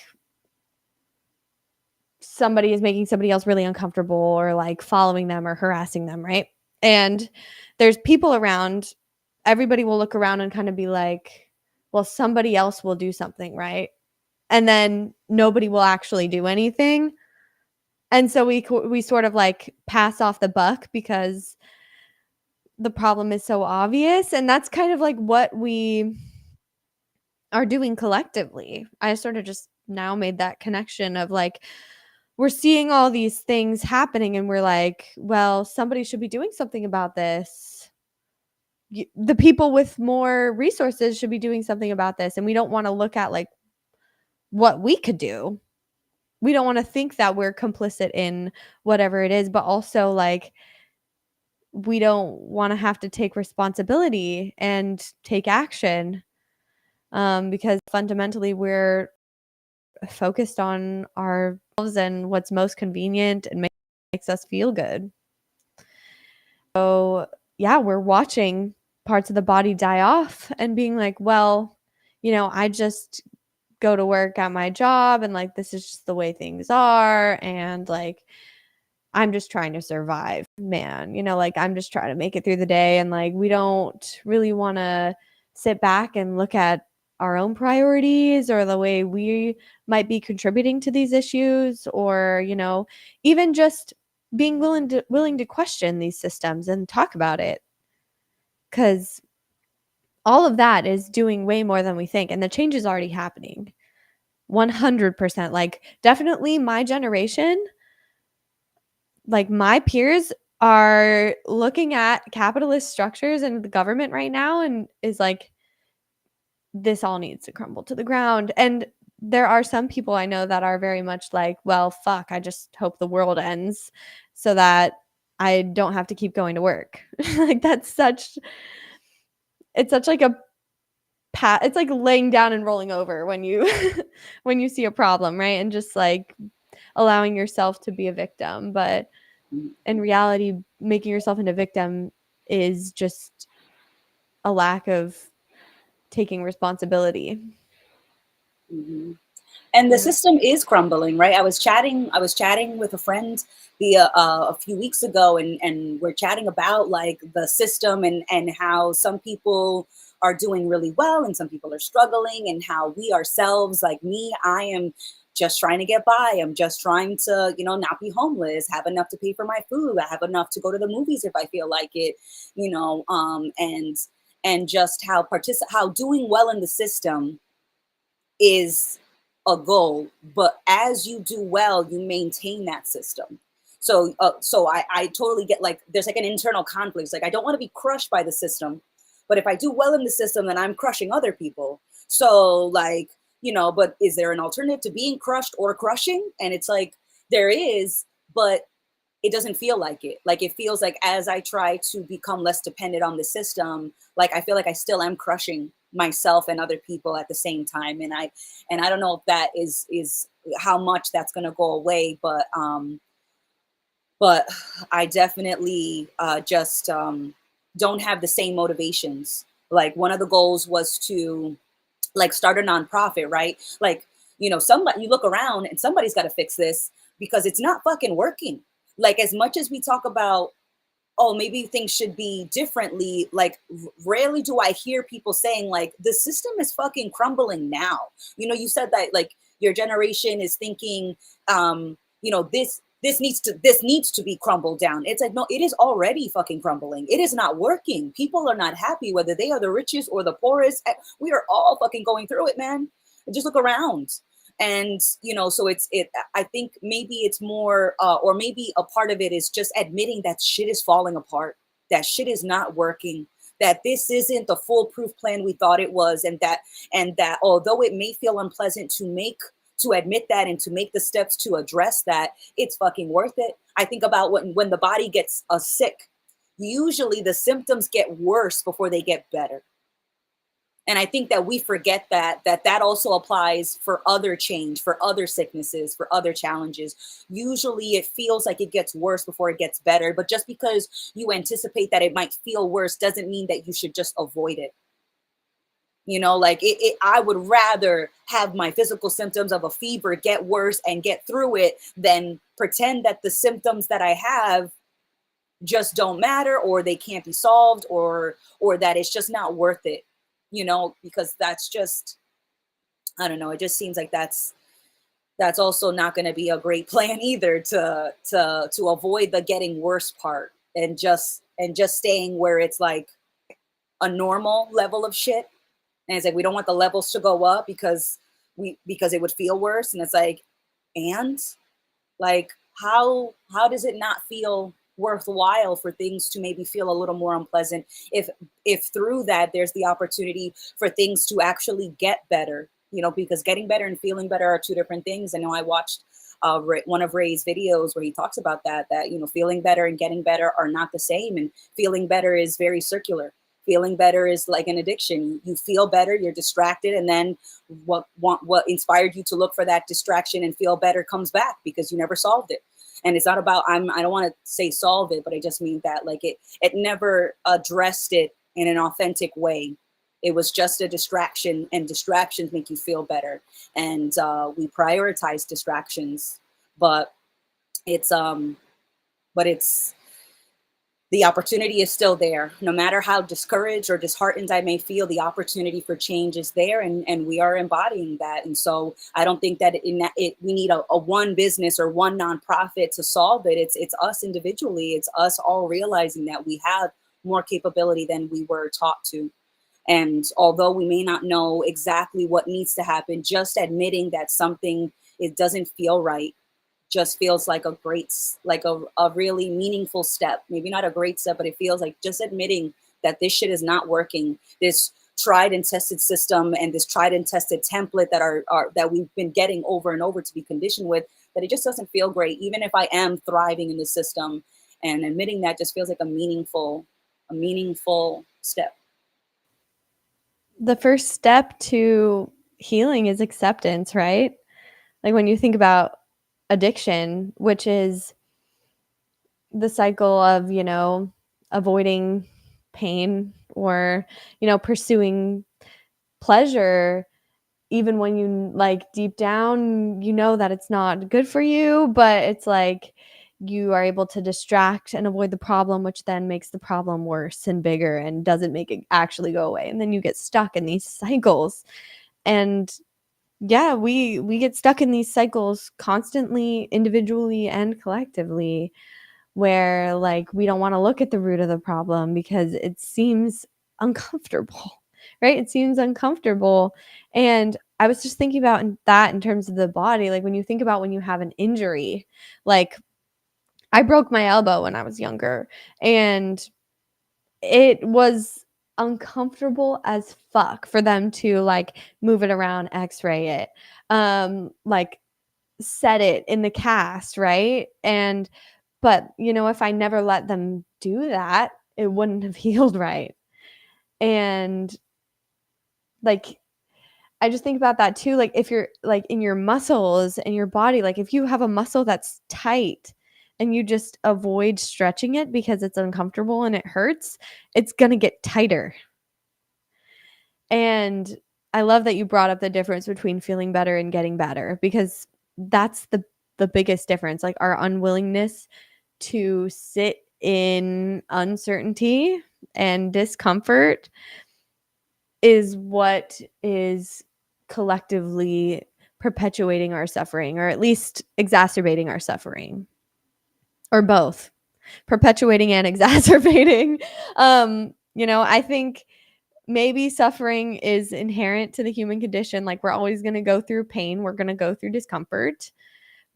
somebody is making somebody else really uncomfortable or like following them or harassing them, right? And there's people around, everybody will look around and kind of be like, well, somebody else will do something, right? And then nobody will actually do anything. And so we sort of like pass off the buck because the problem is so obvious, and that's kind of like what we are doing collectively. I sort of just now made that connection of like we're seeing all these things happening and we're like, well, somebody should be doing something about this. The people with more resources should be doing something about this, and we don't want to look at like what we could do. We don't want to think that we're complicit in whatever it is, but also like we don't want to have to take responsibility and take action, because fundamentally we're focused on ourselves and what's most convenient and makes us feel good. So, yeah, we're watching parts of the body die off and being like, well, I just go to work at my job and like this is just the way things are, and like I'm just trying to survive, man. Like I'm just trying to make it through the day, and like we don't really want to sit back and look at our own priorities or the way we might be contributing to these issues, or even just being willing to question these systems and talk about it, cuz all of that is doing way more than we think, and the change is already happening. 100%. Like definitely my generation, like my peers are looking at capitalist structures and the government right now and is like, this all needs to crumble to the ground. And there are some people I know that are very much like, well, fuck, I just hope the world ends so that I don't have to keep going to work. Like it's such like a pat, it's like laying down and rolling over when you when you see a problem, right? And just like allowing yourself to be a victim. But in reality, making yourself into a victim is just a lack of taking responsibility. Mm-hmm. And the Yeah. system is crumbling, right? I was chatting with a friend a few weeks ago, and we're chatting about like the system and how some people are doing really well and some people are struggling, and how we ourselves, like me, I am just trying to get by. I'm just trying to, not be homeless, have enough to pay for my food, I have enough to go to the movies if I feel like it, and just how doing well in the system is a goal, but as you do well, you maintain that system. So I totally get, like, there's like an internal conflict. It's like I don't want to be crushed by the system, but if I do well in the system, then I'm crushing other people. So like, but is there an alternative to being crushed or crushing? And it's like there is, but it doesn't feel like it. Like it feels like as I try to become less dependent on the system, like I feel like I still am crushing myself and other people at the same time. And I don't know if that is how much that's gonna go away, but I definitely just don't have the same motivations. Like one of the goals was to like start a nonprofit, right? Like, somebody, you look around and somebody's got to fix this because it's not fucking working. Like as much as we talk about, oh, maybe things should be differently, like rarely do I hear people saying like the system is fucking crumbling now. You said that like your generation is thinking this needs to be crumbled down. It's like, no, it is already fucking crumbling. It is not working. People are not happy, whether they are the richest or the poorest. We are all fucking going through it, man. Just look around. And so I think maybe it's more or maybe a part of it is just admitting that shit is falling apart, that shit is not working, that this isn't the foolproof plan we thought it was, and that although it may feel unpleasant to admit that and to make the steps to address that, it's fucking worth it. I think about when the body gets sick, usually the symptoms get worse before they get better. And I think that we forget that also applies for other change, for other sicknesses, for other challenges. Usually it feels like it gets worse before it gets better, but just because you anticipate that it might feel worse doesn't mean that you should just avoid it. Like I would rather have my physical symptoms of a fever get worse and get through it than pretend that the symptoms that I have just don't matter, or they can't be solved, or that it's just not worth it, because that's just, I don't know, it just seems like that's also not going to be a great plan either, to avoid the getting worse part and just staying where it's like a normal level of shit. And it's like, we don't want the levels to go up because it would feel worse. And it's like, and like, how does it not feel worthwhile for things to maybe feel a little more unpleasant if through that there's the opportunity for things to actually get better, because getting better and feeling better are two different things. I know I watched one of Ray's videos where he talks about that feeling better and getting better are not the same, and feeling better is very circular. Feeling better is like an addiction. You feel better, you're distracted, and then what inspired you to look for that distraction and feel better comes back because you never solved it. And it's not about, I don't want to say solve it, but I just mean that like it never addressed it in an authentic way. It was just a distraction, and distractions make you feel better. And we prioritize distractions, but it's the opportunity is still there. No matter how discouraged or disheartened I may feel, the opportunity for change is there, and we are embodying that. And so I don't think that we need a one business or one nonprofit to solve it. It's us individually. It's us all realizing that we have more capability than we were taught to. And although we may not know exactly what needs to happen, just admitting that something, it doesn't feel right, just feels like a really meaningful step. Maybe not a great step, but it feels like just admitting that this shit is not working. This tried and tested system and this tried and tested template that we've been getting over and over to be conditioned with, that it just doesn't feel great, even if I am thriving in the system. And admitting that just feels like a meaningful step. The first step to healing is acceptance, right? Like when you think about addiction, which is the cycle of, avoiding pain or, pursuing pleasure, even when you like deep down, that it's not good for you, but it's like you are able to distract and avoid the problem, which then makes the problem worse and bigger and doesn't make it actually go away. And then you get stuck in these cycles. And yeah, we get stuck in these cycles constantly, individually and collectively, where like we don't want to look at the root of the problem because it seems uncomfortable, right? It seems uncomfortable. And I was just thinking about that in terms of the body. Like when you think about when you have an injury, like I broke my elbow when I was younger, and it was uncomfortable as fuck for them to like move it around, x-ray it, like set it in the cast, right? And but if I never let them do that, it wouldn't have healed right. And like I just think about that too, like if you're like in your muscles and your body, like if you have a muscle that's tight and you just avoid stretching it because it's uncomfortable and it hurts, it's going to get tighter. And I love that you brought up the difference between feeling better and getting better, because that's the biggest difference, like our unwillingness to sit in uncertainty and discomfort is what is collectively perpetuating our suffering, or at least exacerbating our suffering, or both, perpetuating and exacerbating. I think maybe suffering is inherent to the human condition. Like, we're always going to go through pain, we're going to go through discomfort.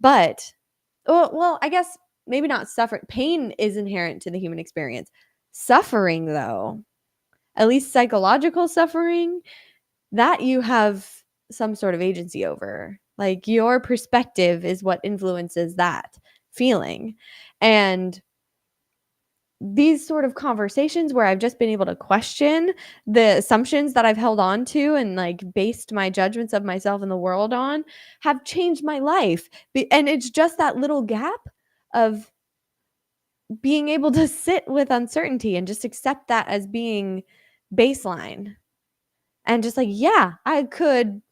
But, well, I guess maybe not suffering. Pain is inherent to the human experience. Suffering, though, at least psychological suffering, that you have some sort of agency over. Like, your perspective is what influences that feeling. And these sort of conversations where I've just been able to question the assumptions that I've held on to and like based my judgments of myself and the world on have changed my life. And it's just that little gap of being able to sit with uncertainty and just accept that as being baseline. And just like, yeah, I could,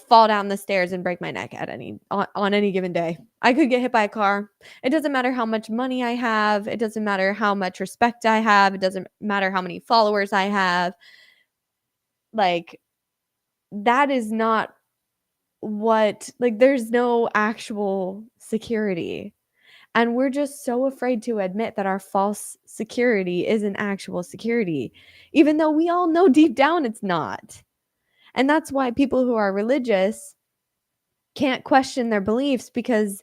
fall down the stairs and break my neck at on any given day. I could get hit by a car. It doesn't matter how much money I have. It doesn't matter how much respect I have. It doesn't matter how many followers I have. Like, that is not there's no actual security. And we're just so afraid to admit that our false security isn't actual security, even though we all know deep down it's not. And that's why people who are religious can't question their beliefs, because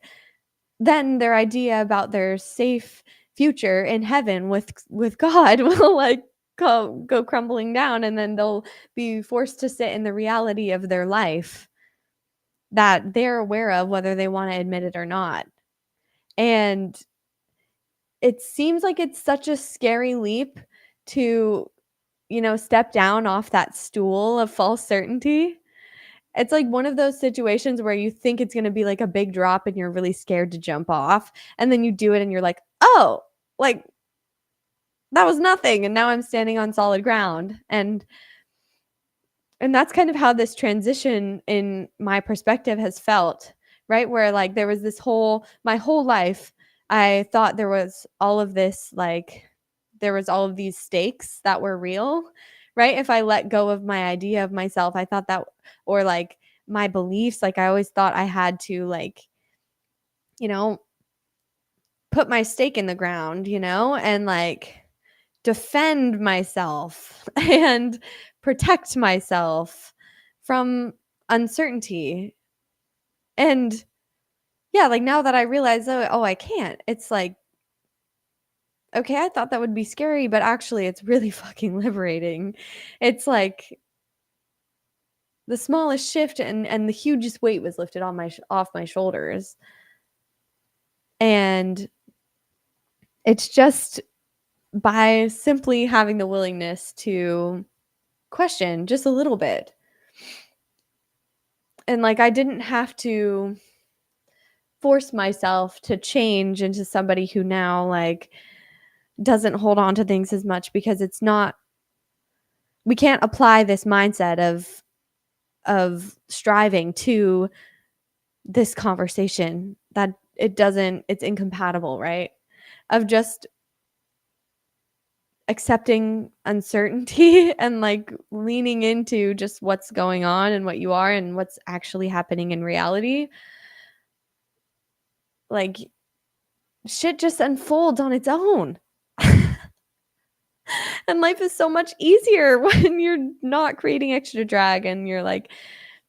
then their idea about their safe future in heaven with God will like go crumbling down, and then they'll be forced to sit in the reality of their life that they're aware of, whether they want to admit it or not. And it seems like it's such a scary leap to, step down off that stool of false certainty. It's like one of those situations where you think it's going to be like a big drop and you're really scared to jump off. And then you do it and you're like, oh, like that was nothing. And now I'm standing on solid ground. And that's kind of how this transition in my perspective has felt, right? Where like there was my whole life, I thought there was all of this, like there was all of these stakes that were real, right? If I let go of my idea of myself, I thought that, or like my beliefs, like I always thought I had to like, you know, put my stake in the ground, and like defend myself and protect myself from uncertainty. And yeah, like now that I realize, oh, I can't. It's like, okay, I thought that would be scary, but actually it's really fucking liberating. It's like the smallest shift and the hugest weight was lifted on off my shoulders. And it's just by simply having the willingness to question just a little bit. And like I didn't have to force myself to change into somebody who now like doesn't hold on to things as much, because it's not, we can't apply this mindset of striving to this conversation. That it's incompatible, right? Of just accepting uncertainty and like leaning into just what's going on and what you are and what's actually happening in reality. Like, shit just unfolds on its own. And life is so much easier when you're not creating extra drag and you're like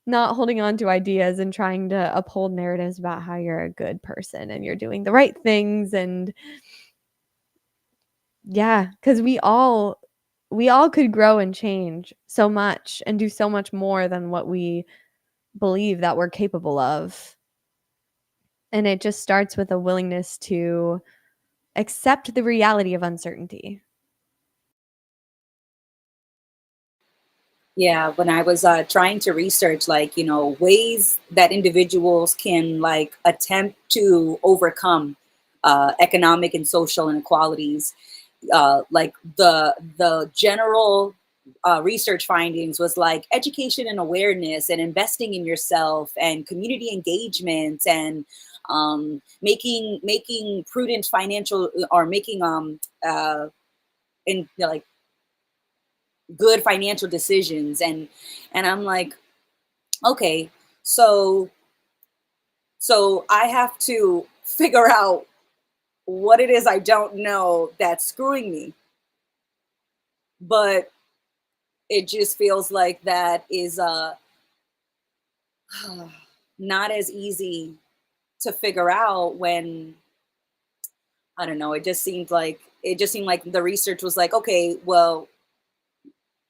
not holding on to ideas and trying to uphold narratives about how you're a good person and you're doing the right things. And yeah, because we all could grow and change so much and do so much more than what we believe that we're capable of. And it just starts with a willingness to accept the reality of uncertainty. Yeah, when I was trying to research, like, ways that individuals can like attempt to overcome economic and social inequalities, like the general research findings was like education and awareness and investing in yourself and community engagement and making prudent financial or making in like good financial decisions. And I'm like, okay, So so I have to figure out what it is I don't know that's screwing me. But it just feels like that is not as easy to figure out when I don't know, it just seemed like the research was like, okay, well,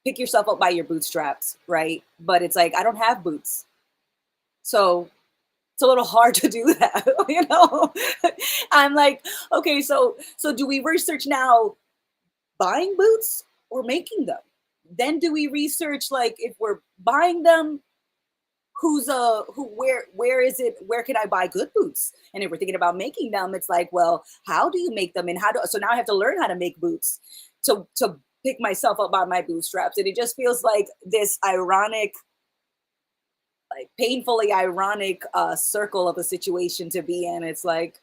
pick yourself up by your bootstraps, right? But it's like I don't have boots. So it's a little hard to do that, you know. I'm like, okay, so do we research now buying boots or making them? Then do we research like if we're buying them, who where is it, where can I buy good boots? And if we're thinking about making them, it's like, well, how do you make them, and how do so now I have to learn how to make boots to pick myself up by my bootstraps. And it just feels like this ironic, like painfully ironic circle of a situation to be in. It's like,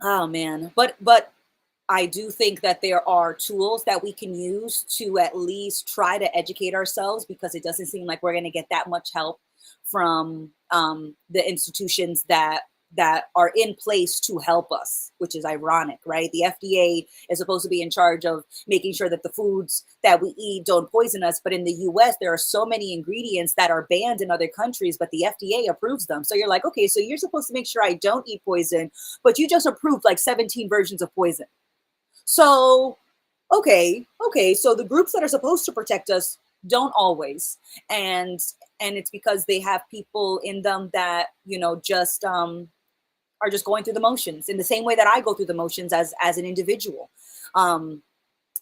oh man. But I do think that there are tools that we can use to at least try to educate ourselves, because it doesn't seem like we're going to get that much help from the institutions that are in place to help us, which is ironic, right? The FDA is supposed to be in charge of making sure that the foods that we eat don't poison us, but in the US there are so many ingredients that are banned in other countries, but the FDA approves them. So you're like, okay, so you're supposed to make sure I don't eat poison, but you just approved like 17 versions of poison. So, okay, so the groups that are supposed to protect us don't always, and it's because they have people in them that just are just going through the motions in the same way that I go through the motions as an individual. Um,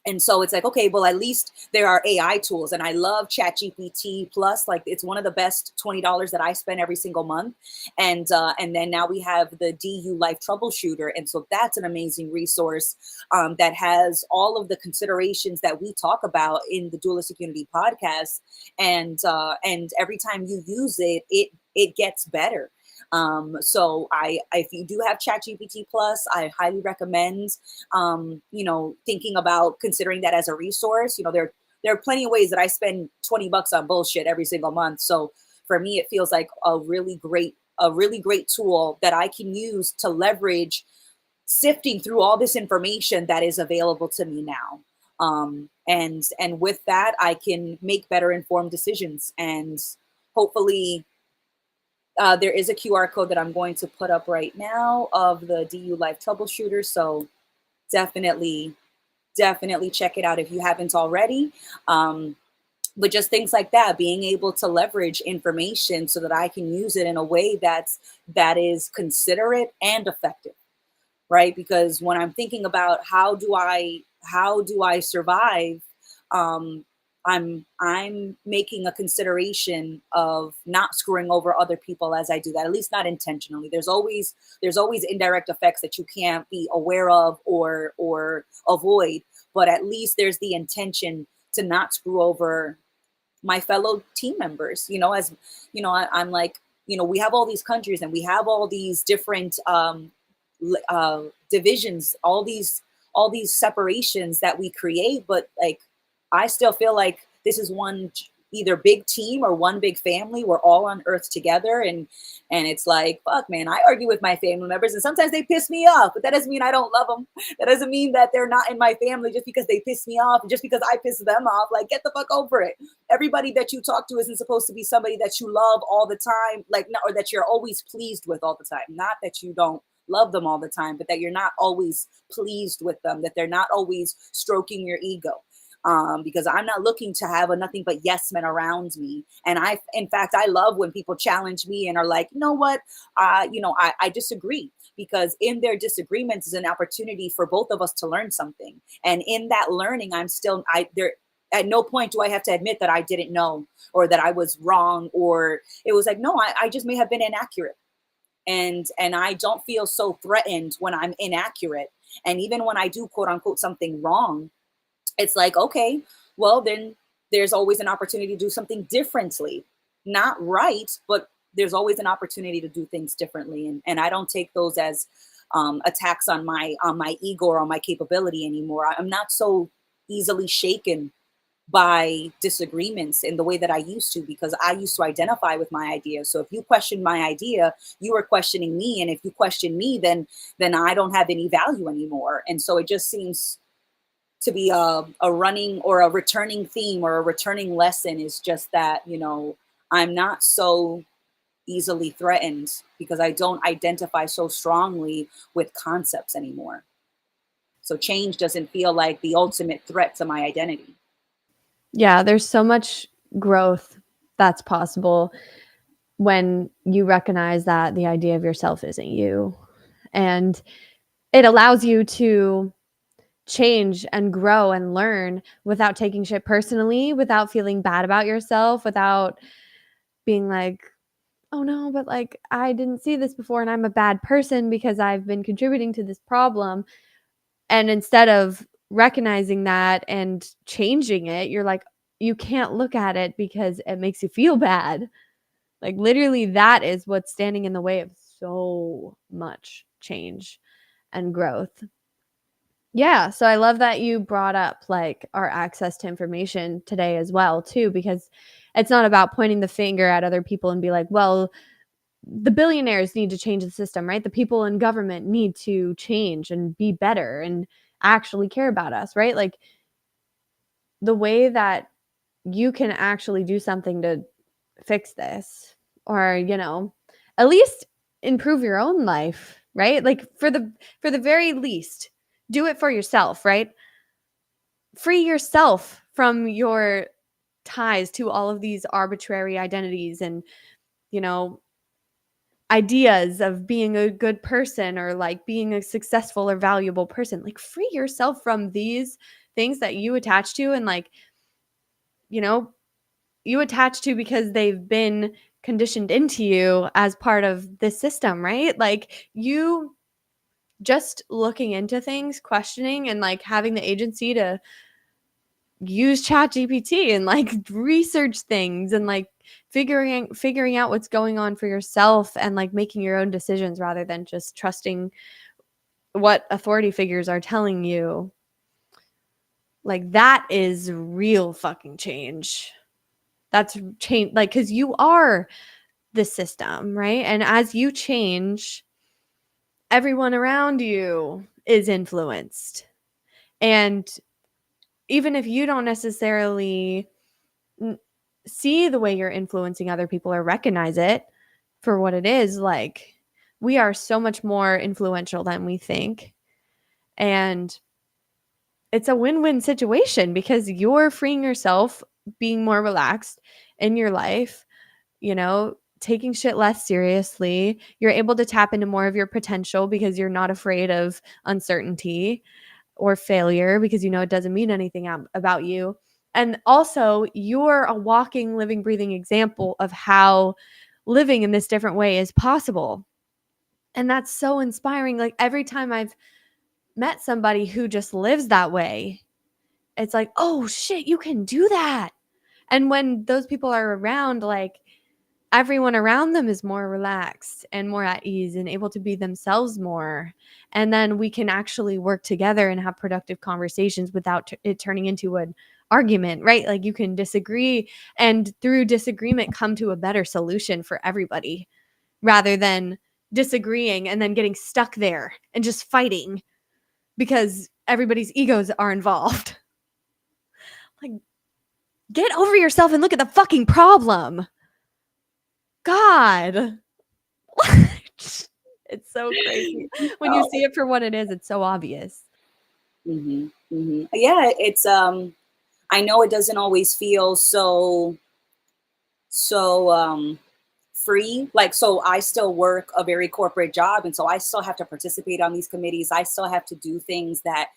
and so it's like, okay, well, at least there are AI tools, and I love ChatGPT Plus. Like, it's one of the best $20 that I spend every single month. And then now we have the DU Life Troubleshooter, and so that's an amazing resource that has all of the considerations that we talk about in the Dualistic Unity podcast. And every time you use it, it gets better. So if you do have ChatGPT Plus, I highly recommend, thinking about considering that as a resource. There are plenty of ways that I spend $20 on bullshit every single month. So for me, it feels like a really great tool that I can use to leverage sifting through all this information that is available to me now. And with that, I can make better informed decisions, and hopefully there is a QR code that I'm going to put up right now of the DU Life Troubleshooter. So definitely, definitely check it out if you haven't already. But just things like that, being able to leverage information so that I can use it in a way that is considerate and effective, right? Because when I'm thinking about how do I survive, um, I'm making a consideration of not screwing over other people as I do that, at least not intentionally. There's always indirect effects that you can't be aware of or avoid, but at least there's the intention to not screw over my fellow team members. As I'm like, we have all these countries and we have all these different divisions, all these separations that we create, but like I still feel like this is one either big team or one big family. We're all on earth together, and it's like, fuck, man, I argue with my family members and sometimes they piss me off, but that doesn't mean I don't love them. That doesn't mean that they're not in my family just because they piss me off, just because I piss them off. Like, get the fuck over it. Everybody that you talk to isn't supposed to be somebody that you love all the time, like, or that you're always pleased with all the time. Not that you don't love them all the time, but that you're not always pleased with them, that they're not always stroking your ego. Because I'm not looking to have a nothing but yes men around me. And in fact, I love when people challenge me and are like, you know what, I disagree, because in their disagreements is an opportunity for both of us to learn something. And in that learning, at no point do I have to admit that I didn't know or that I was wrong, or it was like, no, I just may have been inaccurate. And I don't feel so threatened when I'm inaccurate. And even when I do quote unquote something wrong, it's like, okay, well, then there's always an opportunity to do something differently. Not right, but there's always an opportunity to do things differently. And I don't take those as attacks on my ego or on my capability anymore. I'm not so easily shaken by disagreements in the way that I used to, because I used to identify with my idea. So if you question my idea, you are questioning me. And if you question me, then I don't have any value anymore. And so it just seems to be a running or a returning theme or a returning lesson, is just that, I'm not so easily threatened because I don't identify so strongly with concepts anymore. So change doesn't feel like the ultimate threat to my identity. Yeah, there's so much growth that's possible when you recognize that the idea of yourself isn't you. And it allows you to change and grow and learn without taking shit personally, without feeling bad about yourself, without being like, oh no, but like I didn't see this before and I'm a bad person because I've been contributing to this problem. And instead of recognizing that and changing it, you're like, you can't look at it because it makes you feel bad. Like literally that is what's standing in the way of so much change and growth. Yeah, so I love that you brought up like our access to information today as well too, because it's not about pointing the finger at other people and be like, well, the billionaires need to change the system, right? The people in government need to change and be better and actually care about us, right? Like the way that you can actually do something to fix this or, at least improve your own life, right? Like for the very least, do it for yourself, right? Free yourself from your ties to all of these arbitrary identities and, you know, ideas of being a good person or like being a successful or valuable person. Like free yourself from these things that you attach to and like, you know, you attach to because they've been conditioned into you as part of this system, right? Like you just looking into things, questioning and like having the agency to use chat gpt and like research things and like figuring out what's going on for yourself and like making your own decisions rather than just trusting what authority figures are telling you, like that is real fucking change. That's change, like because you are the system, right? And as you change, everyone around you is influenced. And even if you don't necessarily see the way you're influencing other people or recognize it for what it is, like we are so much more influential than we think. And it's a win-win situation because you're freeing yourself, being more relaxed in your life, taking shit less seriously. You're able to tap into more of your potential because you're not afraid of uncertainty or failure because it doesn't mean anything about you. And also, you're a walking, living, breathing example of how living in this different way is possible. And that's so inspiring. Like every time I've met somebody who just lives that way, it's like, oh shit, you can do that. And when those people are around, like everyone around them is more relaxed and more at ease and able to be themselves more. And then we can actually work together and have productive conversations without it turning into an argument, right? Like you can disagree and through disagreement come to a better solution for everybody rather than disagreeing and then getting stuck there and just fighting because everybody's egos are involved. Like, get over yourself and look at the fucking problem. God. It's so crazy. When you Oh. see it for what it is, it's so obvious. Yeah, it's I know it doesn't always feel so free. Like, so I still work a very corporate job, and so I still have to participate on these committees. I still have to do things that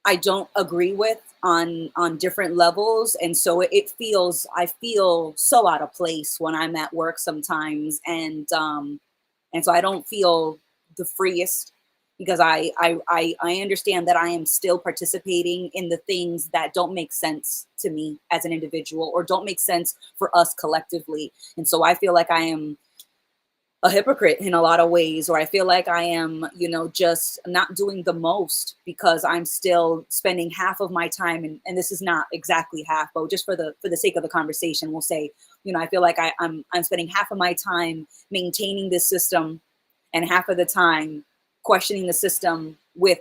I don't agree with on different levels, and so I feel so out of place when I'm at work sometimes, and so I don't feel the freest because I understand that I am still participating in the things that don't make sense to me as an individual or don't make sense for us collectively, and so I feel like I am a hypocrite in a lot of ways, or I feel like I am, just not doing the most because I'm still spending half of my time, and this is not exactly half, but just for the sake of the conversation, we'll say, I feel like I'm spending half of my time maintaining this system and half of the time questioning the system with,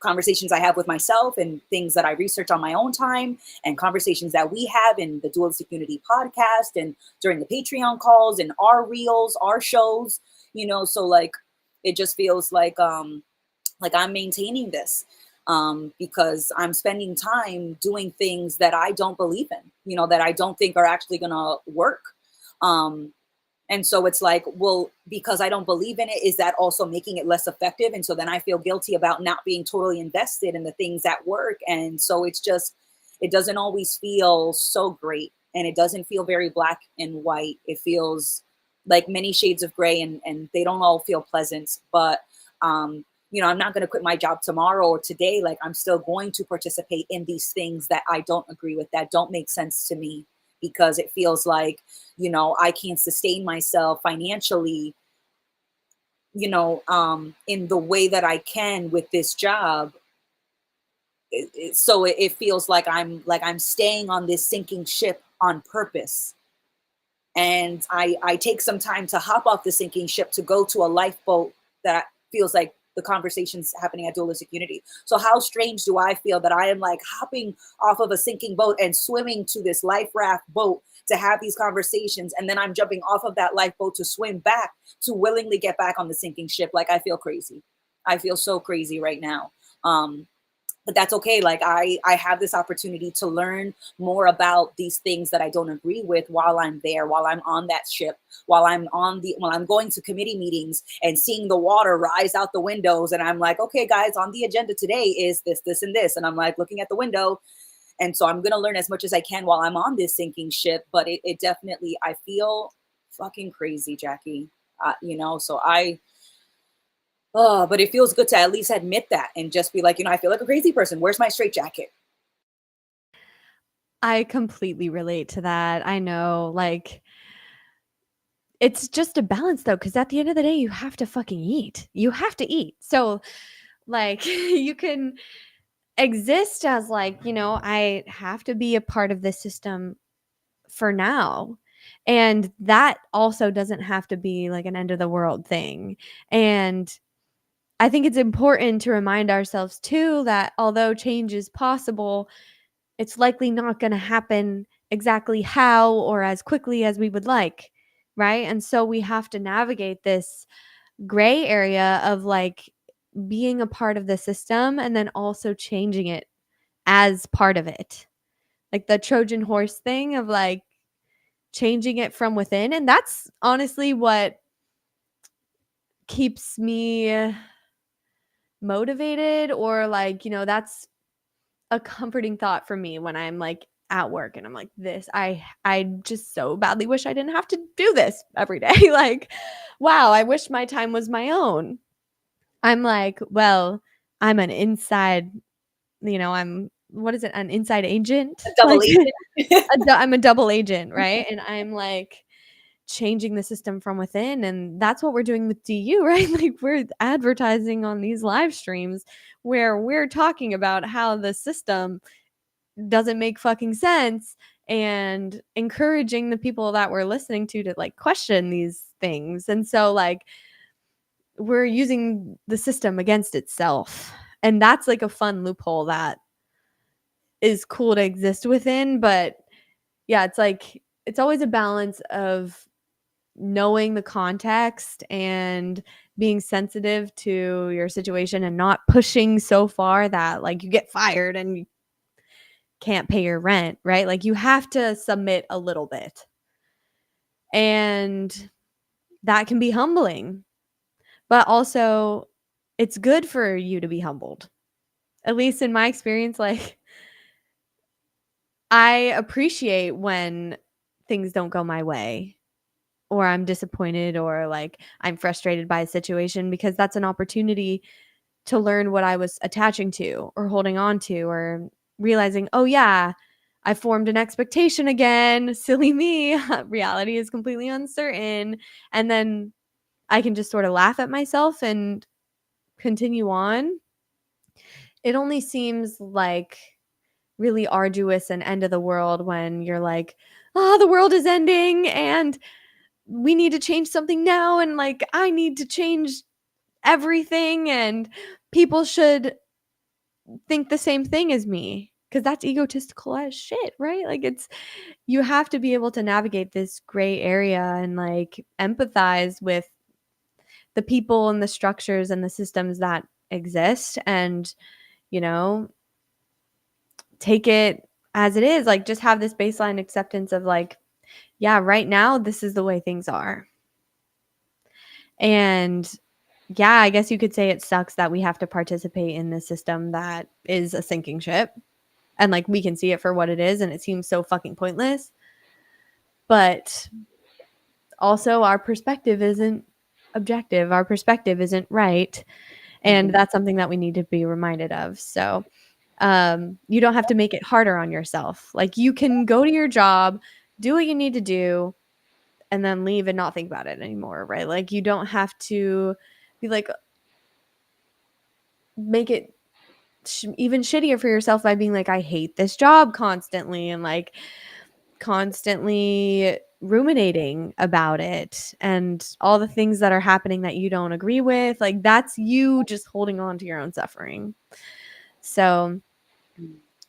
conversations I have with myself and things that I research on my own time and conversations that we have in the Dualistic Unity podcast and during the Patreon calls and our reels, our shows, so like it just feels like I'm maintaining this because I'm spending time doing things that I don't believe in, that I don't think are actually gonna work. Um, and so it's like, well, because I don't believe in it, is that also making it less effective? And so then I feel guilty about not being totally invested in the things that work. And so it's just, it doesn't always feel so great. And it doesn't feel very black and white. It feels like many shades of gray, and they don't all feel pleasant. But, I'm not going to quit my job tomorrow or today. Like, I'm still going to participate in these things that I don't agree with, that don't make sense to me, because it feels like, I can't sustain myself financially, in the way that I can with this job. So it feels like I'm staying on this sinking ship on purpose. And I take some time to hop off the sinking ship to go to a lifeboat that feels like the conversations happening at Dualistic Unity. So how strange do I feel that I am like hopping off of a sinking boat and swimming to this life raft boat to have these conversations, and then I'm jumping off of that lifeboat to swim back to willingly get back on the sinking ship. Like, I feel crazy. I feel so crazy right now. But that's okay. Like, I have this opportunity to learn more about these things that I don't agree with while I'm there, while I'm on that ship, while I'm going to committee meetings and seeing the water rise out the windows, and I'm like, okay guys, on the agenda today is this and this, and I'm like looking at the window. And so I'm going to learn as much as I can while I'm on this sinking ship. But it definitely, I feel fucking crazy, Jackie. So but it feels good to at least admit that and just be like, I feel like a crazy person. Where's my straight jacket? I completely relate to that. I know, like, it's just a balance though, because at the end of the day, you have to fucking eat. You have to eat. So, like, you can exist as, like, I have to be a part of this system for now. And that also doesn't have to be like an end of the world thing. And I think it's important to remind ourselves too that although change is possible, it's likely not going to happen exactly how or as quickly as we would like, right? And so we have to navigate this gray area of like being a part of the system and then also changing it as part of it. Like the Trojan horse thing of like changing it from within. And that's honestly what keeps me motivated, or like, that's a comforting thought for me when I'm like at work and I'm like, this, I just so badly wish I didn't have to do this every day. Like, wow, I wish my time was my own. I'm like, well, I'm an inside, I'm, what is it, an inside agent? A double Like, agent. I'm a double agent, right? And I'm like changing the system from within. And that's what we're doing with DU, right? Like, we're advertising on these live streams where we're talking about how the system doesn't make fucking sense and encouraging the people that we're listening to like question these things. And so like we're using the system against itself. And that's like a fun loophole that is cool to exist within. But yeah, it's like it's always a balance of knowing the context and being sensitive to your situation and not pushing so far that like you get fired and you can't pay your rent, right? Like you have to submit a little bit. And that can be humbling. But also it's good for you to be humbled. At least in my experience, like I appreciate when things don't go my way or I'm disappointed or like I'm frustrated by a situation, because that's an opportunity to learn what I was attaching to or holding on to, or realizing, oh yeah, I formed an expectation again. Silly me. Reality is completely uncertain. And then I can just sort of laugh at myself and continue on. It only seems like really arduous and end of the world when you're like, oh, the world is ending and we need to change something now. And like, I need to change everything. And people should think the same thing as me because that's egotistical as shit, right? Like, it's, you have to be able to navigate this gray area and like empathize with the people and the structures and the systems that exist and, you know, take it as it is. Like, just have this baseline acceptance of like, yeah, right now, this is the way things are. And yeah, I guess you could say it sucks that we have to participate in this system that is a sinking ship. And like, we can see it for what it is, and it seems so fucking pointless. But also, our perspective isn't objective, our perspective isn't right. And Mhm. that's something that we need to be reminded of. So, you don't have to make it harder on yourself. Like, you can go to your job, do what you need to do, and then leave and not think about it anymore, right? Like, you don't have to be like, make it even shittier for yourself by being like, I hate this job constantly and like constantly ruminating about it and all the things that are happening that you don't agree with. Like, that's you just holding on to your own suffering. So,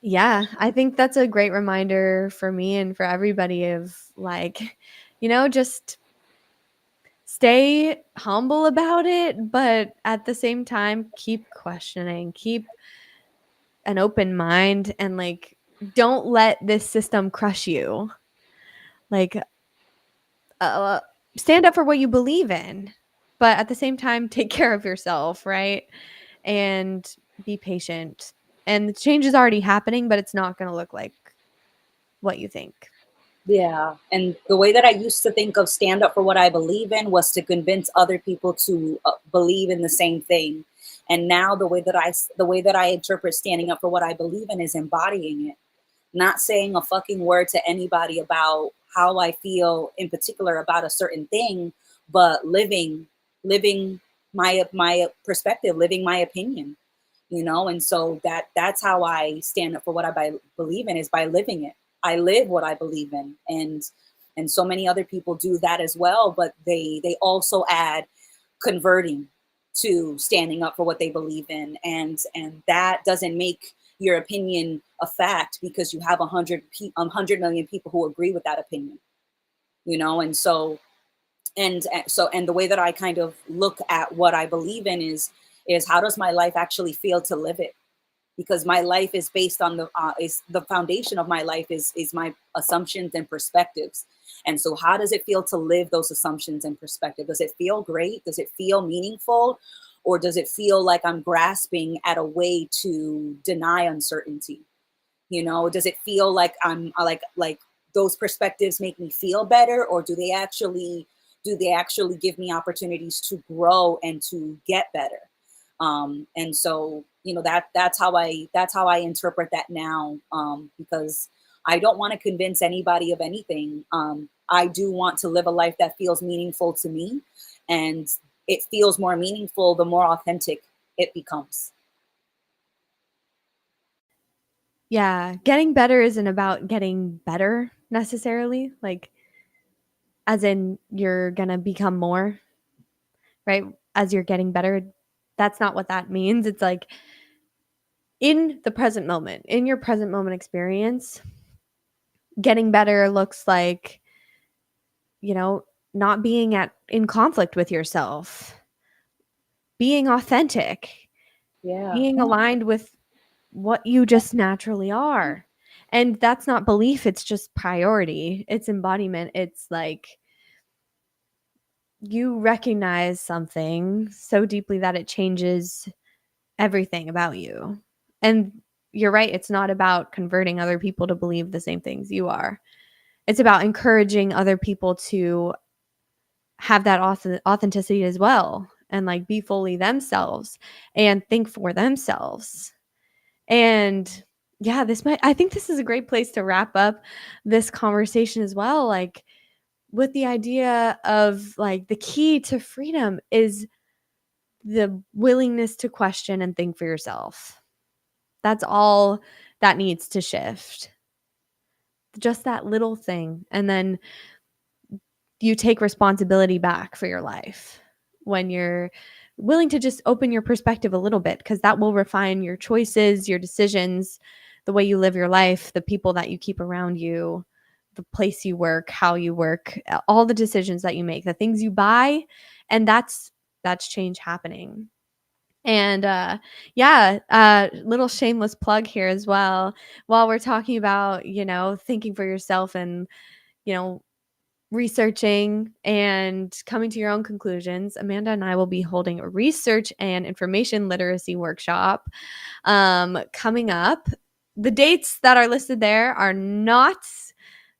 yeah, I think that's a great reminder for me and for everybody of like, just stay humble about it, but at the same time, keep questioning, keep an open mind, and like, don't let this system crush you. Like, uh, stand up for what you believe in, but at the same time, take care of yourself, right? And be patient. And the change is already happening, but it's not going to look like what you think. Yeah. And the way that I used to think of stand up for what I believe in was to convince other people to believe in the same thing. And now the way that I interpret standing up for what I believe in is embodying it, not saying a fucking word to anybody about how I feel in particular about a certain thing, but living my perspective, living my opinion, and so that's how I stand up for what believe in, is by living it. I live what I believe in, and so many other people do that as well, but they also add converting to standing up for what they believe in, and that doesn't make your opinion a fact because you have 100 million people who agree with that opinion, and so the way that I kind of look at what I believe in is how does my life actually feel to live it? Because my life is based on the foundation of my life is my assumptions and perspectives. And so how does it feel to live those assumptions and perspective? Does it feel great? Does it feel meaningful? Or does it feel like I'm grasping at a way to deny uncertainty? Does it feel like I'm like those perspectives make me feel better, or do they actually give me opportunities to grow and to get better? And so that's how I interpret that now, because I don't want to convince anybody of anything. I do want to live a life that feels meaningful to me, and it feels more meaningful the more authentic it becomes. Yeah, getting better isn't about getting better necessarily, like, as in you're gonna become more, right? As you're getting better, that's not what that means. It's like, in the present moment, in your present moment experience, getting better looks like, you know, not being in conflict with yourself, being authentic, Yeah. being aligned with what you just naturally are. And that's not belief, it's just priority. It's embodiment. It's like, you recognize something so deeply that it changes everything about you. And you're right, it's not about converting other people to believe the same things you are. It's about encouraging other people to have that authenticity as well and like be fully themselves and think for themselves. And yeah, I think this is a great place to wrap up this conversation as well. Like, with the idea of like the key to freedom is the willingness to question and think for yourself. That's all that needs to shift. Just that little thing. And then you take responsibility back for your life when you're willing to just open your perspective a little bit, because that will refine your choices, your decisions, the way you live your life, the people that you keep around you, the place you work, how you work, all the decisions that you make, the things you buy, and that's change happening. And yeah, little shameless plug here as well. While we're talking about, thinking for yourself and, you know, researching and coming to your own conclusions, Amanda and I will be holding a research and information literacy workshop coming up. The dates that are listed there are not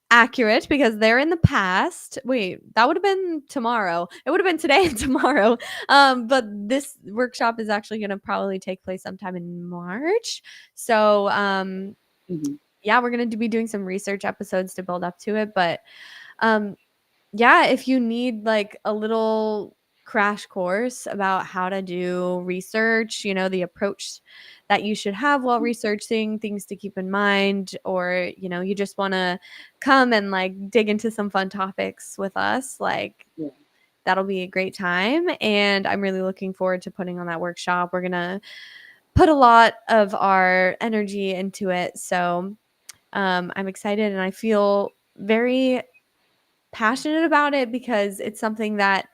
accurate because they're in the past. Wait, that would have been tomorrow. It would have been today and tomorrow. But this workshop is actually going to probably take place sometime in March. So, Mm-hmm. yeah, we're going to be doing some research episodes to build up to it. But um, yeah, if you need like a little crash course about how to do research, the approach that you should have while researching, things to keep in mind, or, you just want to come and like dig into some fun topics with us, like Yeah. that'll be a great time. And I'm really looking forward to putting on that workshop. We're going to put a lot of our energy into it. So I'm excited and I feel very passionate about it because it's something that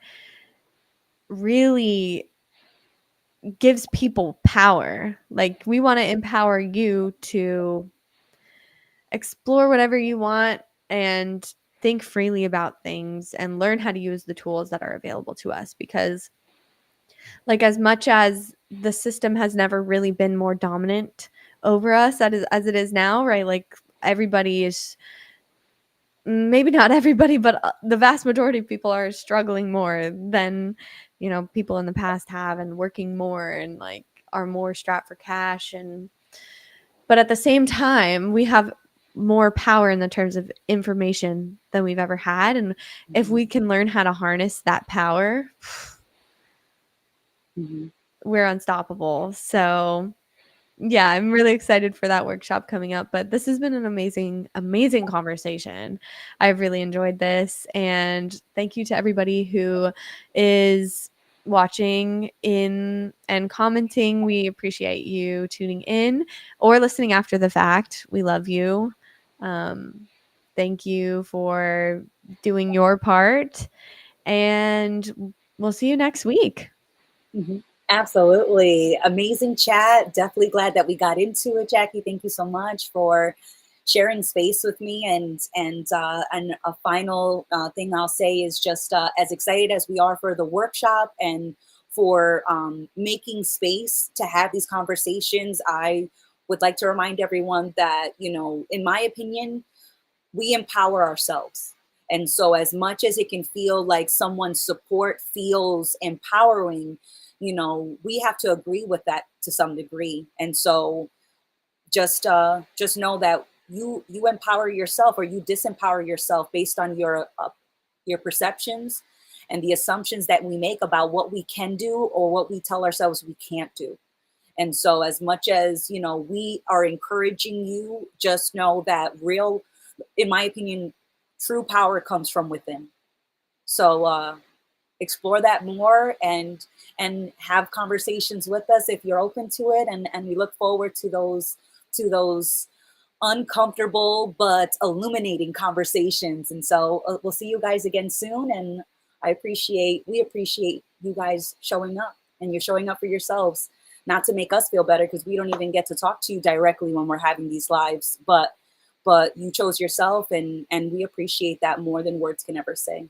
really gives people power. Like, we want to empower you to explore whatever you want and think freely about things and learn how to use the tools that are available to us, because like as much as the system has never really been more dominant over us as it is now, right? Like, everybody is, maybe not everybody, but the vast majority of people are struggling more than, people in the past have, and working more and like are more strapped for cash. And but at the same time, we have more power in the terms of information than we've ever had. And if Mm-hmm. we can learn how to harness that power, Mm-hmm. we're unstoppable. So yeah, I'm really excited for that workshop coming up. But this has been an amazing, amazing conversation. I've really enjoyed this. And thank you to everybody who is watching in and commenting. We appreciate you tuning in or listening after the fact. We love you. Um, Thank you for doing your part. And we'll see you next week. Mm-hmm. Absolutely. Amazing chat. Definitely glad that we got into it, Jackie. Thank you so much for sharing space with me. And a final thing I'll say is just as excited as we are for the workshop and for making space to have these conversations, I would like to remind everyone that, in my opinion, we empower ourselves. And so, as much as it can feel like someone's support feels empowering, we have to agree with that to some degree. And so, just know that you empower yourself or you disempower yourself based on your perceptions and the assumptions that we make about what we can do or what we tell ourselves we can't do. And so, as much as we are encouraging you, just know that real, in my opinion, true power comes from within. So explore that more and have conversations with us if you're open to it. And we look forward to those uncomfortable but illuminating conversations. And so we'll see you guys again soon. And we appreciate you guys showing up, and you're showing up for yourselves, not to make us feel better because we don't even get to talk to you directly when we're having these lives, but you chose yourself, and we appreciate that more than words can ever say.